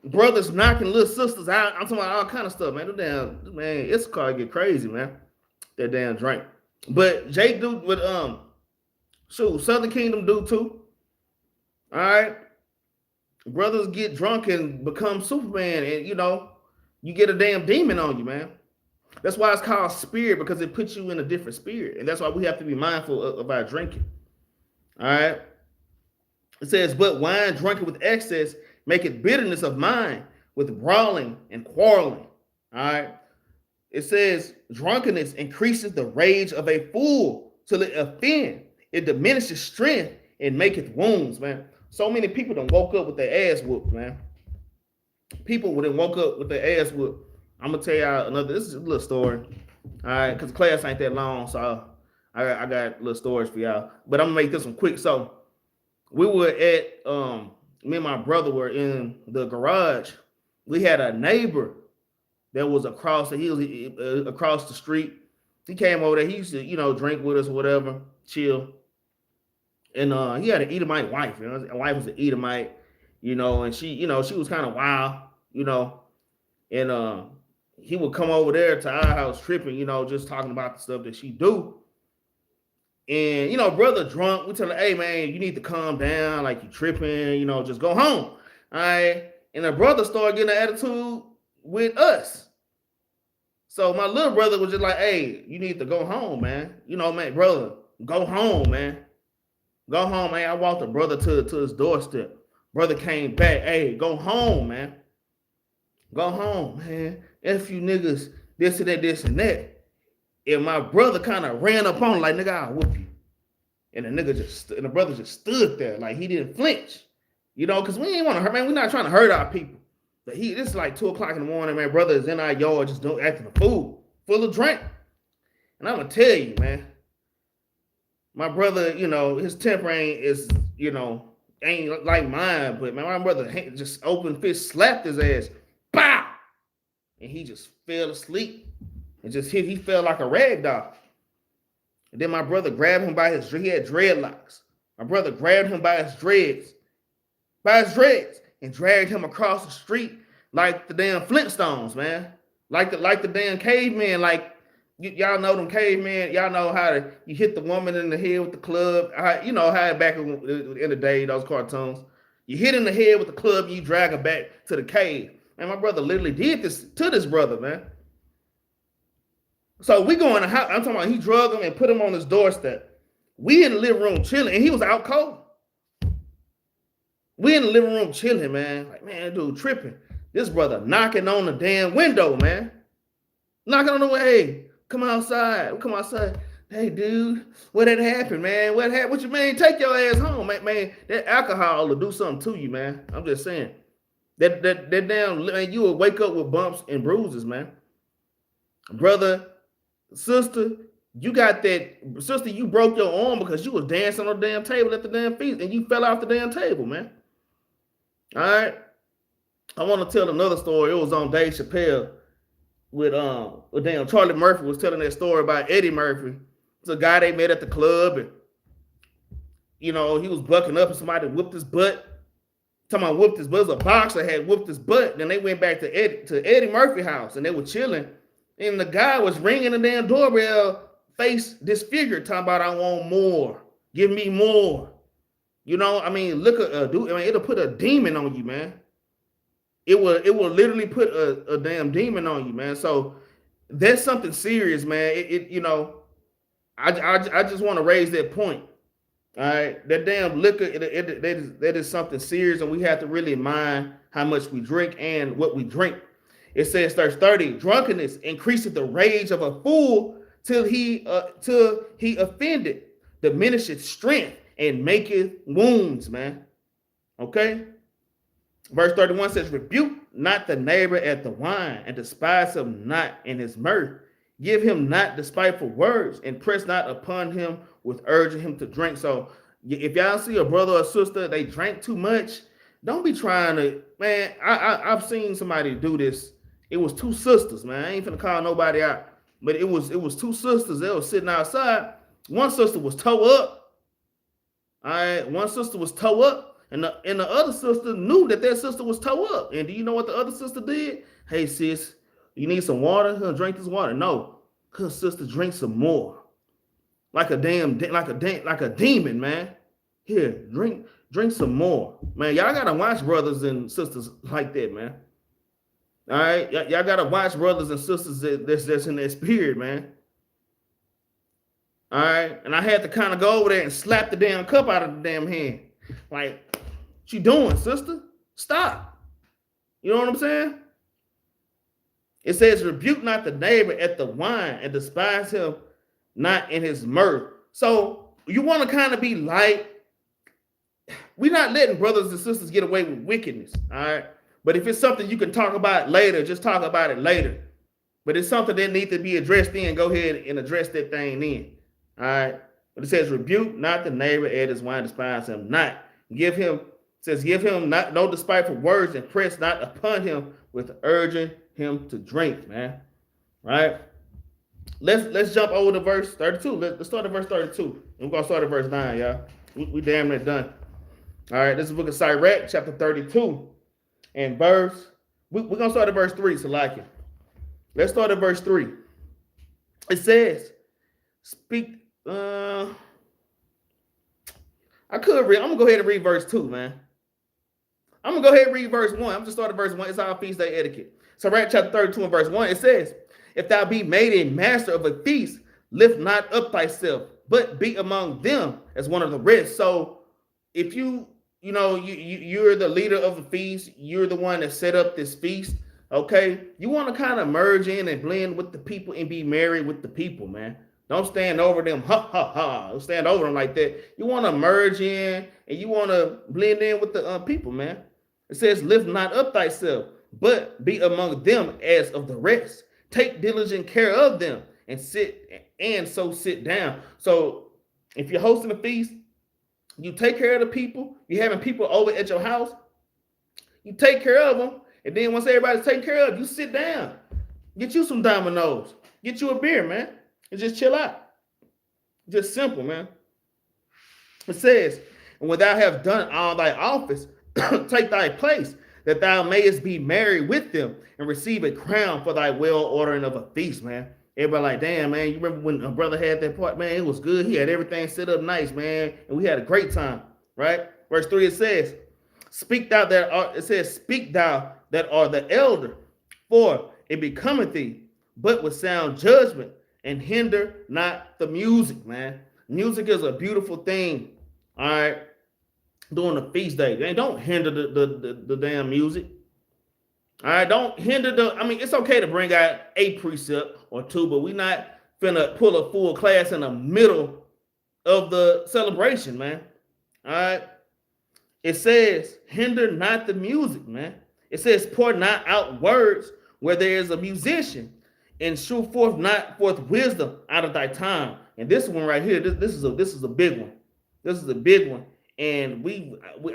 brothers knocking little sisters out. I'm talking about all kind of stuff, man. It's car get crazy, man. That damn drink. But Jake do with Southern Kingdom do too. All right. Brothers get drunk and become Superman, and you get a damn demon on you, man. That's why it's called spirit, because it puts you in a different spirit. And that's why we have to be mindful of our drinking. All right. It says, but wine drunken with excess maketh bitterness of mind, with brawling and quarreling. All right. It says, drunkenness increases the rage of a fool till it offend. It diminishes strength and maketh wounds, man. So many people done woke up with their ass whooped, man. People would have woke up with their ass whooped. I'm gonna tell y'all this is a little story. All right, because class ain't that long, so I got little stories for y'all. But I'm gonna make this one quick. So we were at me and my brother were in the garage. We had a neighbor that was across across the street. He came over there. He used to, drink with us or whatever, chill. And he had an Edomite wife. His wife was an Edomite, and she was kind of wild, and he would come over there to our house tripping, just talking about the stuff that she do. And, brother drunk, we tell him, hey, man, you need to calm down, like you tripping, just go home. All right. And the brother started getting an attitude with us. So my little brother was just like, hey, you need to go home, man. Man, brother, go home, man. Go home, man. I walked the brother to his doorstep. Brother came back. Hey, go home, man. Go home, man. If you niggas, this and that, this and that. And my brother kind of ran up on him like, nigga, I'll whoop you. And the brother just stood there like he didn't flinch. Because we ain't want to hurt, man. We're not trying to hurt our people. But this is like 2 o'clock in the morning, man. Brother is in our yard just acting a fool, full of drink. And I'm going to tell you, man. My brother, his temper ain't like mine, but man, my brother just open fist slapped his ass. Pow! And he just fell asleep. And he fell like a rag doll. And then my brother grabbed him he had dreadlocks. My brother grabbed him by his dreads, and dragged him across the street like the damn Flintstones, man. Like the damn caveman, like y'all know them cavemen. Y'all know how you hit the woman in the head with the club. How back in the day, those cartoons. You hit in the head with the club, and you drag her back to the cave. Man, my brother literally did this to this brother, man. So we go in the house. I'm talking about he drug him and put him on his doorstep. We in the living room chilling, and he was out cold. We in the living room chilling, man. Like, man, dude tripping. This brother knocking on the damn window, man. Knocking on the way. Hey, come outside. Come outside. Hey, dude, what had happened, man? What happened? What you mean? Take your ass home, man. That alcohol will do something to you, man. I'm just saying. That damn, man, you will wake up with bumps and bruises, man. Brother, sister, you got that. Sister, you broke your arm because you was dancing on the damn table at the damn feast, and you fell off the damn table, man. All right. I want to tell another story. It was on Dave Chappelle with damn Charlie Murphy was telling that story about Eddie Murphy. It's a guy they met at the club, and he was bucking up, and somebody whipped his butt. Talking about whooped his butt. It was a boxer had whooped his butt. Then they went back to Eddie Murphy house, and they were chilling. And the guy was ringing the damn doorbell, face disfigured, talking about, I want more. Give me more. Look at dude. It'll put a demon on you, man. It will literally put a damn demon on you, man. So that's something serious, man. I just want to raise that point. All right, that damn liquor, that is something serious, and we have to really mind how much we drink and what we drink. It says, verse 30, drunkenness increaseth the rage of a fool till he offended, diminisheth strength, and maketh wounds, man. Okay? Verse 31 says, rebuke not the neighbor at the wine, and despise him not in his mirth. Give him not despiteful words, and press not upon him with urging him to drink. So if y'all see a brother or sister, they drank too much, don't be trying to, man, I've seen somebody do this. It was 2 sisters, man. I ain't finna call nobody out. But it was 2 sisters. They were sitting outside, One sister was toe up. All right, one sister was toe up, and the other sister knew that their sister was toe up. And do you know what the other sister did? Hey sis, you need some water? Her drink this water. No, her sister drink some more. Like a demon, man. Here, drink some more. Man, y'all gotta watch brothers and sisters like that, man. All right, y'all gotta watch brothers and sisters that's in their spirit, man. All right, and I had to kind of go over there and slap the damn cup out of the damn hand. Like, what you doing, sister? Stop. You know what I'm saying? It says, rebuke not the neighbor at the wine and despise him not in his mirth. So you want to kind of be light. We're not letting brothers and sisters get away with wickedness, all right? But if it's something you can talk about later, just talk about it later. But it's something that needs to be addressed then, go ahead and address that thing then. All right. But it says, rebuke not the neighbor at his wine, despise him not. Give him not no despiteful words, and press not upon him with urging him to drink, man. Right? Let's jump over to verse 32. Let's start at verse 32. And we're gonna start at verse 9, y'all. We damn near done. All right, this is the book of Sirach, chapter 32. And we're gonna start at verse 3, so like it. Let's start at verse 3. It says, I'm gonna go ahead and read verse 2, man. I'm gonna go ahead and read verse 1. I'm just starting verse 1. It's our feast day etiquette. So right, chapter 32 and verse 1, it says, if thou be made a master of a feast, lift not up thyself, but be among them as one of the rest. So if you're the leader of the feast, you're the one that set up this feast, okay? You want to kind of merge in and blend with the people and be married with the people, man. Don't stand over them, Don't stand over them like that. You want to merge in and you want to blend in with the people, man. It says, lift not up thyself, but be among them as of the rest. Take diligent care of them and sit down. So if you're hosting a feast, you take care of the people. You're having people over at your house. You take care of them. And then once everybody's taken care of, you sit down. Get you some Dominoes. Get you a beer, man. And just chill out. Just simple, man. It says, and when thou have done all thy office, take thy place, that thou mayest be married with them and receive a crown for thy well ordering of a feast, man. Everybody like, damn, man, you remember when a brother had that part, man? It was good. He had everything set up nice, man. And we had a great time, right? Verse 3, it says, speak thou that art the elder, for it becometh thee, but with sound judgment, and hinder not the music, man. Music is a beautiful thing, all right, during the feast day. Man, don't hinder the damn music. All right, don't hinder it's okay to bring out a precept or two, but we're not finna pull a full class in the middle of the celebration, man. All right. It says, hinder not the music, man. It says, pour not out words where there is a musician, and shew forth not forth wisdom out of thy time. And this one right here, this is a big one. This is a big one. And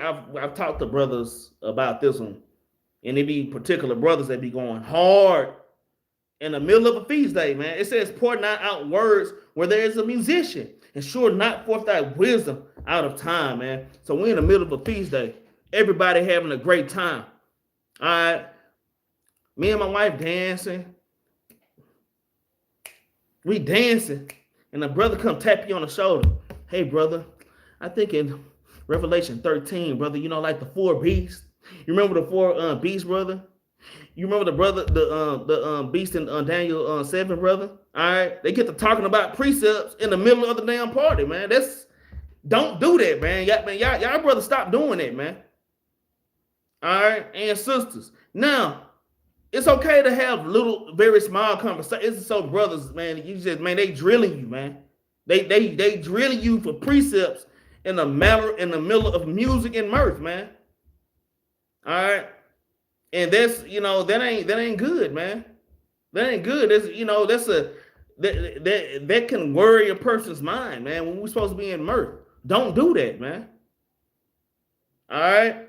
I've talked to brothers about this one. And it be particular brothers that be going hard in the middle of a feast day, man. It says, pour not out words where there is a musician, and sure not forth thy wisdom out of time, man. So we're in the middle of a feast day. Everybody having a great time. All right. Me and my wife dancing. We dancing. And the brother come tap you on the shoulder. Hey, brother, I think in Revelation 13, brother, like the 4 beasts. You remember the 4 beasts, brother? You remember the beast in Daniel 7, brother? All right, they get to talking about precepts in the middle of the damn party, man. Don't do that, man. Y'all brothers, stop doing that, man. All right, and sisters. Now, it's okay to have little, very small conversations. So brothers, man, they drilling you, man. They drilling you for precepts in the middle of music and mirth, man. All right. And that's, that ain't good, man. That ain't good. That can worry a person's mind, man, when we're supposed to be in mirth. Don't do that, man. All right.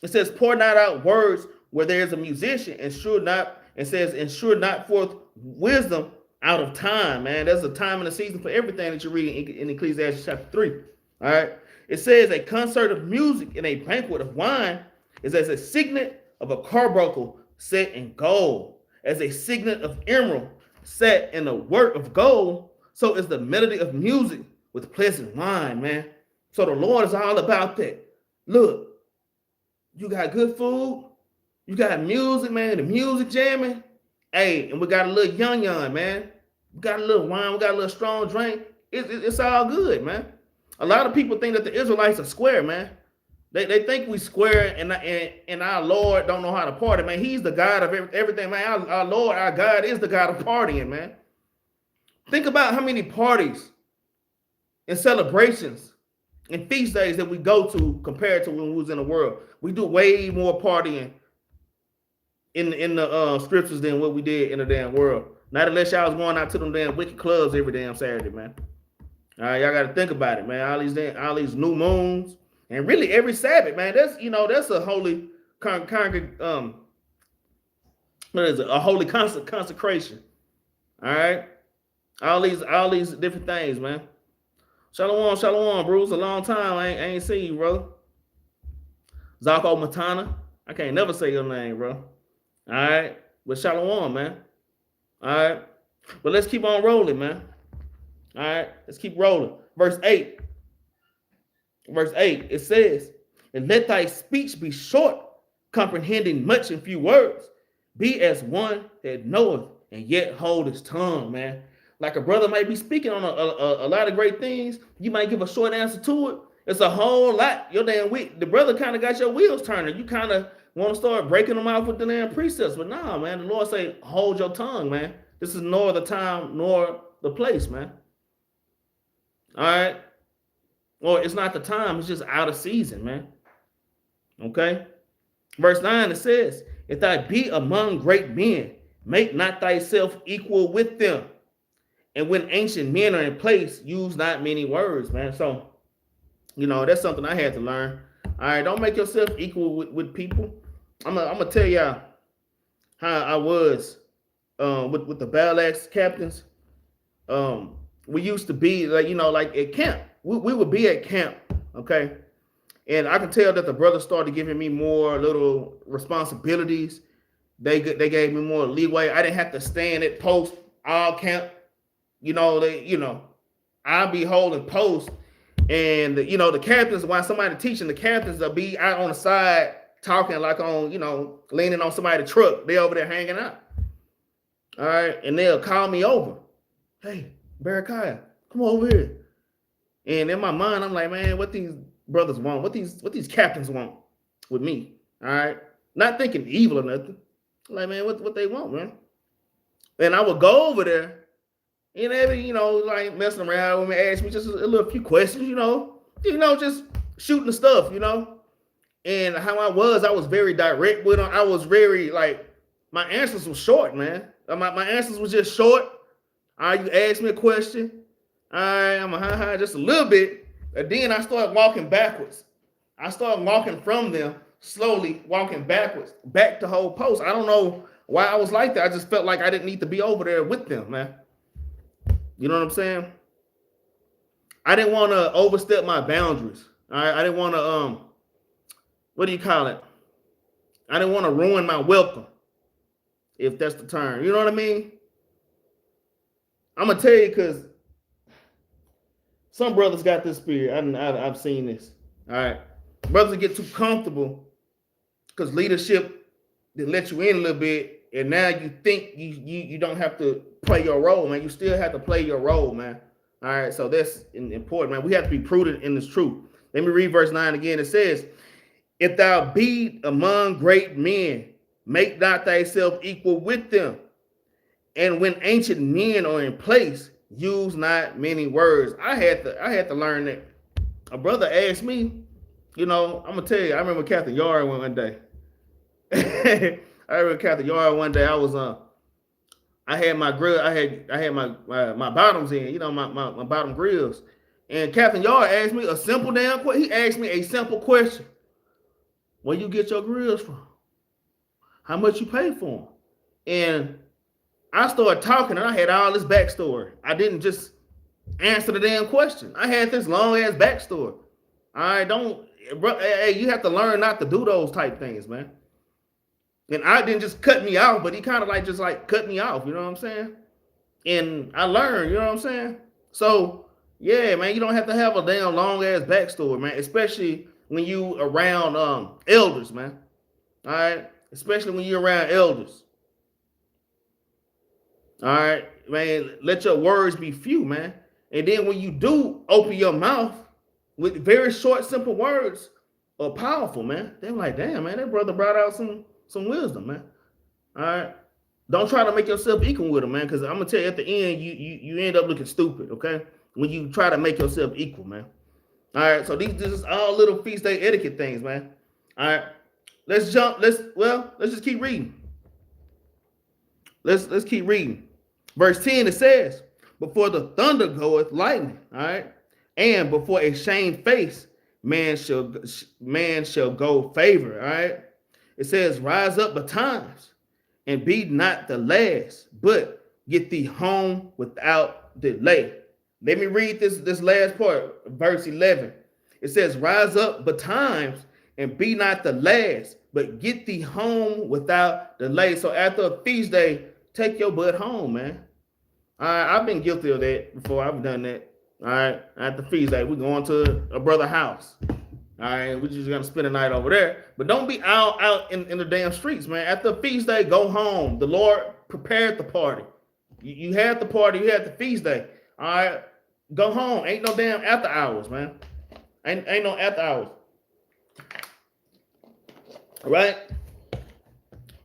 It says, pour not out words where there is a musician, and ensure not forth wisdom out of time, man. There's a time and a season for everything that you read in Ecclesiastes chapter 3. All right. It says a concert of music and a banquet of wine is as a signet of a carbuncle set in gold, as a signet of emerald set in a work of gold. So is the melody of music with pleasant wine, man. So the Lord is all about that. Look, you got good food, you got music, man, the music jamming. Hey, and we got a little young, man. We got a little wine, we got a little strong drink. It's all good, man. A lot of people think that the Israelites are square, man. They think we square and our Lord don't know how to party, man. He's the God of everything, man. Our Lord, our God is the God of partying, man. Think about how many parties and celebrations and feast days that we go to compared to when we was in the world. We do way more partying in the scriptures than what we did in the damn world. Not unless y'all was going out to them damn wicked clubs every damn Saturday, man. All right, y'all got to think about it, man. All these new moons, and really every Sabbath, man. That's a holy a holy consecration. All right, all these different things, man. Shalom, bro. It's a long time. I ain't seen you, bro. Zako Matana. I can't never say your name, bro. All right, but shalom, man. All right, but let's keep on rolling, man. All right, let's keep rolling. Verse 8, it says, and let thy speech be short, comprehending much in few words. Be as one that knoweth, and yet hold his tongue, man. Like a brother might be speaking on a lot of great things. You might give a short answer to it. It's a whole lot. Your damn week. The brother kind of got your wheels turning. You kind of want to start breaking them off with the damn precepts. But nah, man, the Lord say, hold your tongue, man. This is nor the time nor the place, man. All right. Or it's not the time, it's just out of season, man. Okay. Verse 9, it says, if thou be among great men, make not thyself equal with them. And when ancient men are in place, use not many words, man. So, that's something I had to learn. All right, don't make yourself equal with people. I'm gonna tell y'all how I was with the Battle Axe captains. We used to be like at camp. We would be at camp, okay? And I can tell that the brothers started giving me more little responsibilities. They gave me more leeway. I didn't have to stand at post all camp. I'll be holding post, and the captains, while somebody teaching, the captains will be out on the side talking like on, leaning on somebody's truck. They over there hanging out. All right, and they'll call me over. Hey, Barakiah, come over here. And in my mind, I'm like, man, what these brothers want, what these captains want with me. All right, not thinking evil or nothing. I'm like, man, what they want, man? And I would go over there. And they, like messing around with me, ask me just a few questions, just shooting the stuff, And how I was very direct with them. I was very my answers were short, man. My answers was just short. All right, you asked me a question. All right, I'm a just a little bit. And then I started walking backwards. I started walking from them, slowly walking backwards, back to hold post. I don't know why I was like that. I just felt like I didn't need to be over there with them, man. You know what I'm saying? I didn't want to overstep my boundaries. All right, I didn't want to what do you call it? I didn't want to ruin my welcome, if that's the term. You know what I mean? I'm gonna tell you, because some brothers got this spirit. I've seen this. All right, brothers get too comfortable because leadership didn't let you in a little bit. And now you think you don't have to play your role, man. You still have to play your role, man. All right, so that's important, man. We have to be prudent in this truth. Let me read verse 9 again. It says, if thou be among great men, make not thyself equal with them. And when ancient men are in place, use not many words. I had to learn that. A brother asked me, I'm gonna tell you, I remember Captain Yahri one day. I remember Capt. Yahri one day. I was I had my grill. I had my bottoms in. My bottom grills. And Captain Yahri asked me a simple damn question. He asked me a simple question: where you get your grills from? How much you pay for them? And I started talking and I had all this backstory. I didn't just answer the damn question. I had this long ass backstory. I don't, bro, hey, you have to learn not to do those type things, man. And I didn't just cut me off, but he kind of like just like cut me off, you know what I'm saying? And I learned, you know what I'm saying? So yeah, man, you don't have to have a damn long ass backstory, man, especially when you around elders, man. All right, especially when you're around elders. All right, man, let your words be few, man. And then when you do open your mouth with very short, simple words, are powerful, man. They're like, damn, man, that brother brought out some wisdom, man. All right. Don't try to make yourself equal with him, man, because I'm gonna tell you at the end, you end up looking stupid, okay? When you try to make yourself equal, man. All right, so this is all little feast day etiquette things, man. All right, let's jump. Let's just keep reading. Let's keep reading. Verse 10, it says, before the thunder goeth lightning, all right, and before a shamed face, man shall go favor, all right. It says, rise up betimes, and be not the last, but get thee home without delay. Let me read this last part, verse 11. It says, rise up betimes, and be not the last, but get thee home without delay. So after a feast day, take your butt home, man. All right, I've been guilty of that before. I've done that. All right, at the feast day, we're going to a brother's house. All right, we're just gonna spend the night over there. But don't be out in the damn streets, man. After the feast day, go home. The Lord prepared the party. You had the party, you had the feast day. All right, go home. Ain't no damn after hours, man. Ain't no after hours. All right.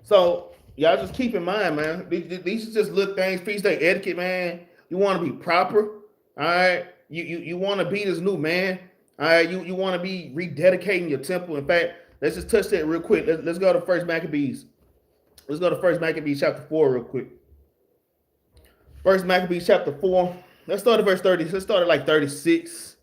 So y'all just keep in mind, man. These are just little things. Feast day etiquette, man. You want to be proper. All right. You want to be this new man. All right. You want to be rededicating your temple. In fact, let's just touch that real quick. Let's go to First Maccabees. Let's go to First Maccabees chapter 4 real quick. First Maccabees chapter 4. Let's start at verse 30. Let's start at like 36.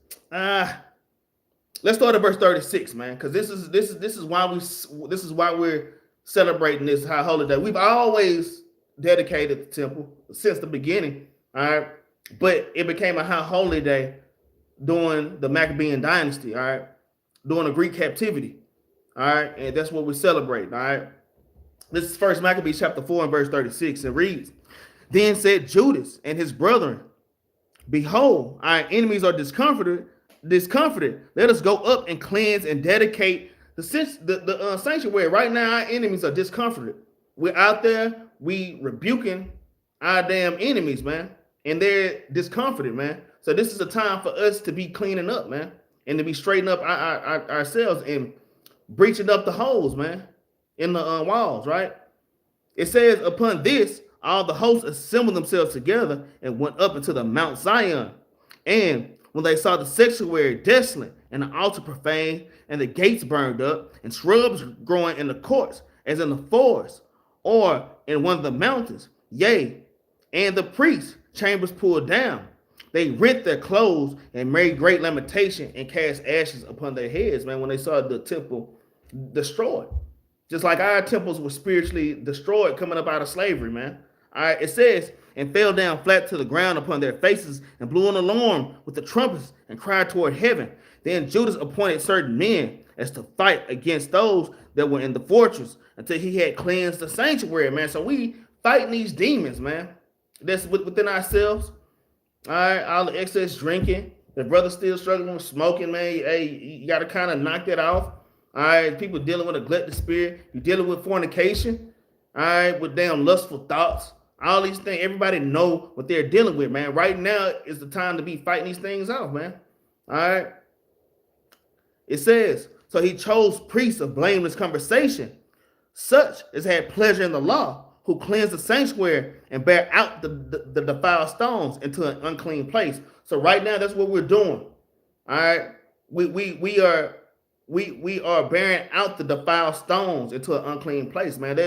Let's start at verse 36, man, because this is why we're celebrating this high holiday. We've always dedicated the temple since the beginning, all right, but it became a high holiday during the Maccabean dynasty, all right, during the Greek captivity, all right, and that's what we're celebrating, all right. This is First Maccabees chapter 4 and verse 36. It reads, then said Judas and his brethren, behold, our enemies are discomfited. Let us go up and cleanse and dedicate the sanctuary. Right now, our enemies are discomforted. We're out there, we rebuking our damn enemies, man, and they're discomforted, man. So this is a time for us to be cleaning up, man, and to be straightening up ourselves and breaching up the holes, man, in the walls, right? It says, upon this, all the hosts assembled themselves together and went up into the Mount Zion, and when they saw the sanctuary desolate and the altar profaned and the gates burned up and shrubs growing in the courts as in the forest or in one of the mountains, yea, and the priests' chambers pulled down, they rent their clothes and made great lamentation and cast ashes upon their heads, man, when they saw the temple destroyed. Just like our temples were spiritually destroyed coming up out of slavery, man. All right, it says, and fell down flat to the ground upon their faces and blew an alarm with the trumpets and cried toward heaven. Then Judas appointed certain men as to fight against those that were in the fortress until he had cleansed the sanctuary, man. So we fighting these demons, man. That's within ourselves. All right, all the excess drinking. The brother still struggling with smoking, man. Hey, you got to kind of knock that off. All right, people dealing with a gluttonous spirit. You're dealing with fornication. All right, with damn lustful thoughts. All these things, everybody know what they're dealing with, man. Right now is the time to be fighting these things off, man. All right. It says, so he chose priests of blameless conversation, such as had pleasure in the law, who cleanse the sanctuary and bear out the defiled stones into an unclean place. So right now, that's what we're doing. All right. We are bearing out the defiled stones into an unclean place, man.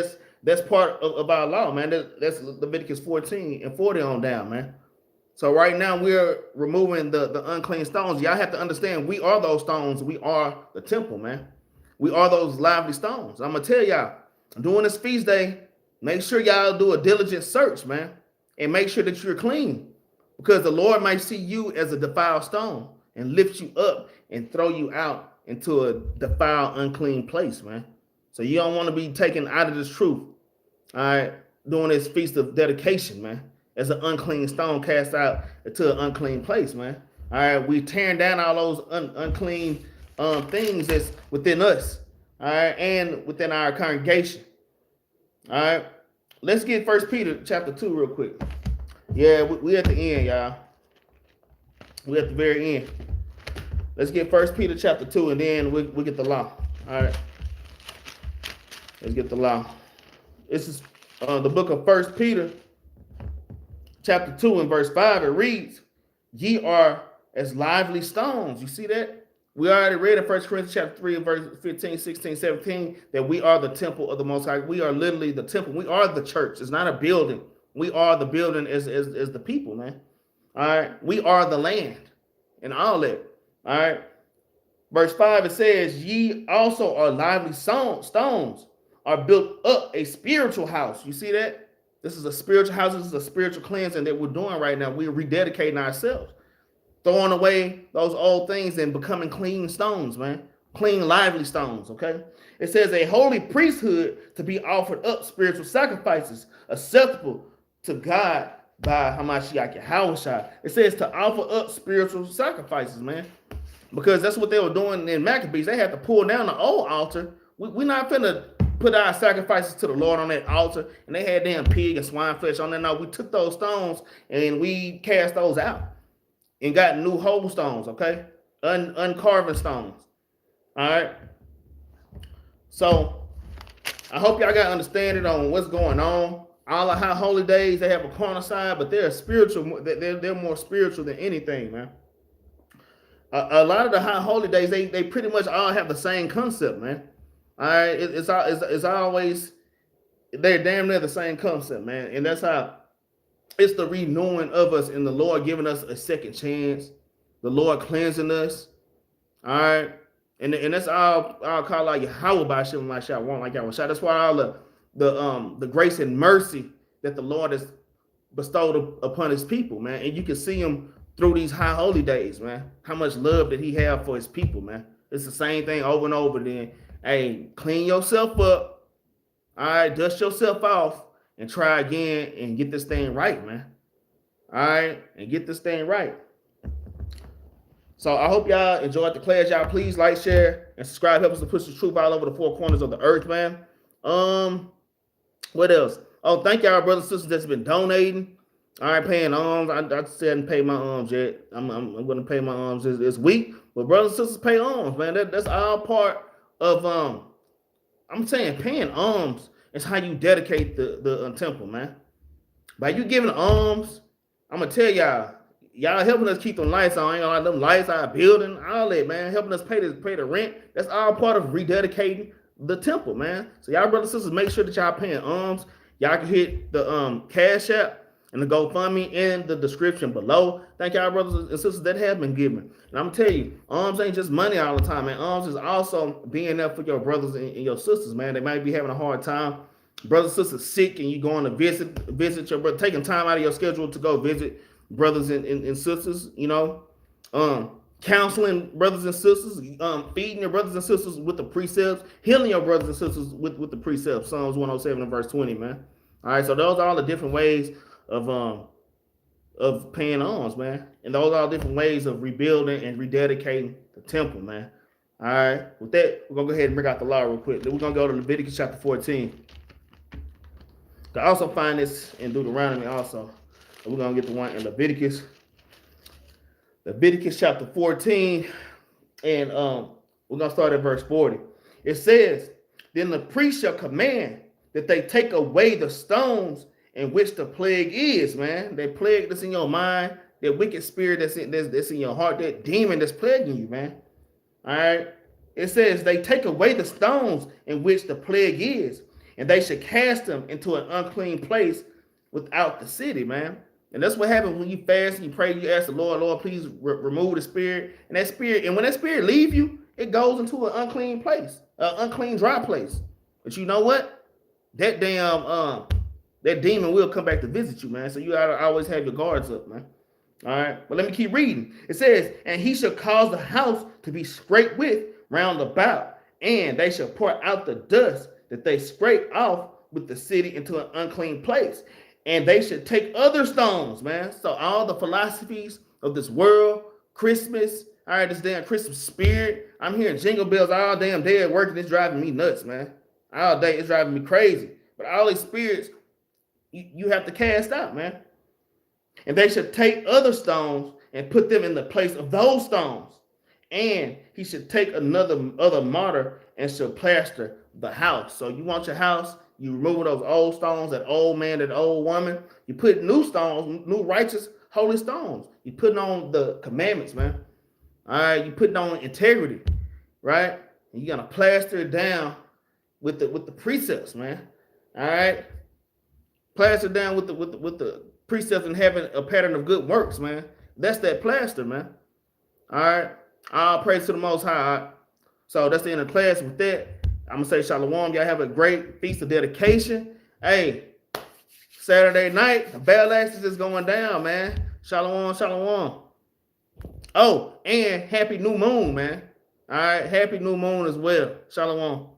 That's part of our law, man. That's Leviticus 14 and 40 on down, man. So right now we're removing the unclean stones. Y'all have to understand we are those stones. We are the temple, man. We are those lively stones. I'm going to tell y'all, during this feast day, Make sure y'all do a diligent search, man, and make sure that you're clean, because the Lord might see you as a defiled stone and lift you up and throw you out into a defiled, unclean place, man. So you don't want to be taken out of this truth, all right, during this feast of dedication, man, as an unclean stone cast out into an unclean place, man. All right, we tearing down all those unclean things that's within us, all right, and within our congregation. All right, let's get 1 Peter chapter 2 real quick. Yeah, we at the end, y'all. We at the very end. Let's get 1 Peter chapter 2, and then we get the law. All right, let's get the law. This is the book of 1 Peter chapter 2 and verse 5. It reads, ye are as lively stones. You see that? We already read in 1 Corinthians chapter 3 and verse 15, 16, 17, that we are the temple of the Most High. We are literally the temple. We are the church. It's not a building. We are the building as the people, man. All right. We are the land and all that. All right. Verse 5, it says, ye also are lively stones, are built up a spiritual house. You see that? This is a spiritual house. This is a spiritual cleansing that we're doing right now. We're rededicating ourselves, throwing away those old things and becoming clean stones, man. Clean, lively stones, okay? It says a holy priesthood to be offered up spiritual sacrifices, acceptable to God by Hamashiach Yahushua. It says to offer up spiritual sacrifices, man, because that's what they were doing in Maccabees. They had to pull down the old altar. We're not finna put our sacrifices to the Lord on that altar, and they had damn pig and swine flesh on there. No, we took those stones and we cast those out and got new whole stones, okay? Uncarving stones. All right. So I hope y'all got understanding on what's going on. All the high holy days, they have a carnal side, but they're spiritual. They're more spiritual than anything, man. A lot of the high holy days, they pretty much all have the same concept, man. All right, it's always, they're damn near the same concept, man. And that's how it's the renewing of us and the Lord giving us a second chance, the Lord cleansing us. All right, and that's all I'll call out Yahweh by Shem like shot one like Yahweh shot. That's why all the grace and mercy that the Lord has bestowed upon his people, man. And you can see him through these high holy days, man. How much love did he have for his people, man? It's the same thing over and over. Then, hey, clean yourself up. All right, dust yourself off and try again and get this thing right, man. All right, and get this thing right. So I hope y'all enjoyed the class. Y'all please like, share, and subscribe. Help us to push the truth all over the four corners of the earth, man. What else? Oh, thank y'all brothers and sisters that's been donating. All right, paying alms. I still haven't paid my alms yet. I'm going to pay my alms this week. But brothers and sisters, pay alms, man. That's all part of I'm saying paying alms is how you dedicate the temple, man. By you giving alms, I'm gonna tell y'all helping us keep them lights on. Ain't gonna them lights our building, all that, man. Helping us pay the rent. That's all part of rededicating the temple, man. So y'all brothers and sisters, make sure that y'all paying alms. Y'all can hit the Cash App and the GoFundMe in the description below. Thank y'all brothers and sisters that have been giving. And I'm gonna tell you, alms ain't just money all the time, man. Alms is also being there for your brothers and your sisters, man. They might be having a hard time. Brothers and sisters sick, and you going to visit your brother, taking time out of your schedule to go visit brothers and sisters, you know. Counseling brothers and sisters, feeding your brothers and sisters with the precepts, healing your brothers and sisters with the precepts. Psalms 107 and verse 20, man. All right, so those are all the different ways of paying alms, man. And those are all different ways of rebuilding and rededicating the temple, man. All right, with that, we're going to go ahead and bring out the law real quick. Then we're going to go to Leviticus chapter 14. You can also find this in Deuteronomy also. We're going to get the one in Leviticus. Leviticus chapter 14, and we're going to start at verse 40. It says, then the priest shall command that they take away the stones in which the plague is, man. That plague that's in your mind, that wicked spirit that's in your heart, that demon that's plaguing you, man. All right. It says they take away the stones in which the plague is, and they should cast them into an unclean place without the city, man. And that's what happens when you fast and you pray. You ask the Lord, please remove the spirit. And that spirit, and when that spirit leave you, it goes into an unclean place, an unclean dry place. But you know what? that damn that demon will come back to visit you, man. So you gotta always have your guards up, man. All right, but let me keep reading. It says, and he shall cause the house to be scraped with round about, and they shall pour out the dust that they scrape off with the city into an unclean place. And they should take other stones, man. So all the philosophies of this world, Christmas, all right, this damn Christmas spirit. I'm hearing jingle bells all damn day at work, and it's driving me nuts, man. All day, it's driving me crazy. But all these spirits, you have to cast out, man. And they should take other stones and put them in the place of those stones. And he should take other mortar and shall plaster the house. So you want your house, you remove those old stones, that old man, that old woman. You put new stones, new righteous, holy stones. You putting on the commandments, man. All right, you putting on integrity, right? And you're gonna plaster it down with the precepts, man. All right, plaster down with the precepts and having a pattern of good works, man. That's that plaster, man. All right, all praise to the Most High. So that's the end of the class. With that, I'm gonna say shalom. Y'all have a great feast of dedication. Hey, Saturday night, the Battle Axes is going down, man. Shalom, shalom. Oh, and happy new moon, man. All right, happy new moon as well. Shalom.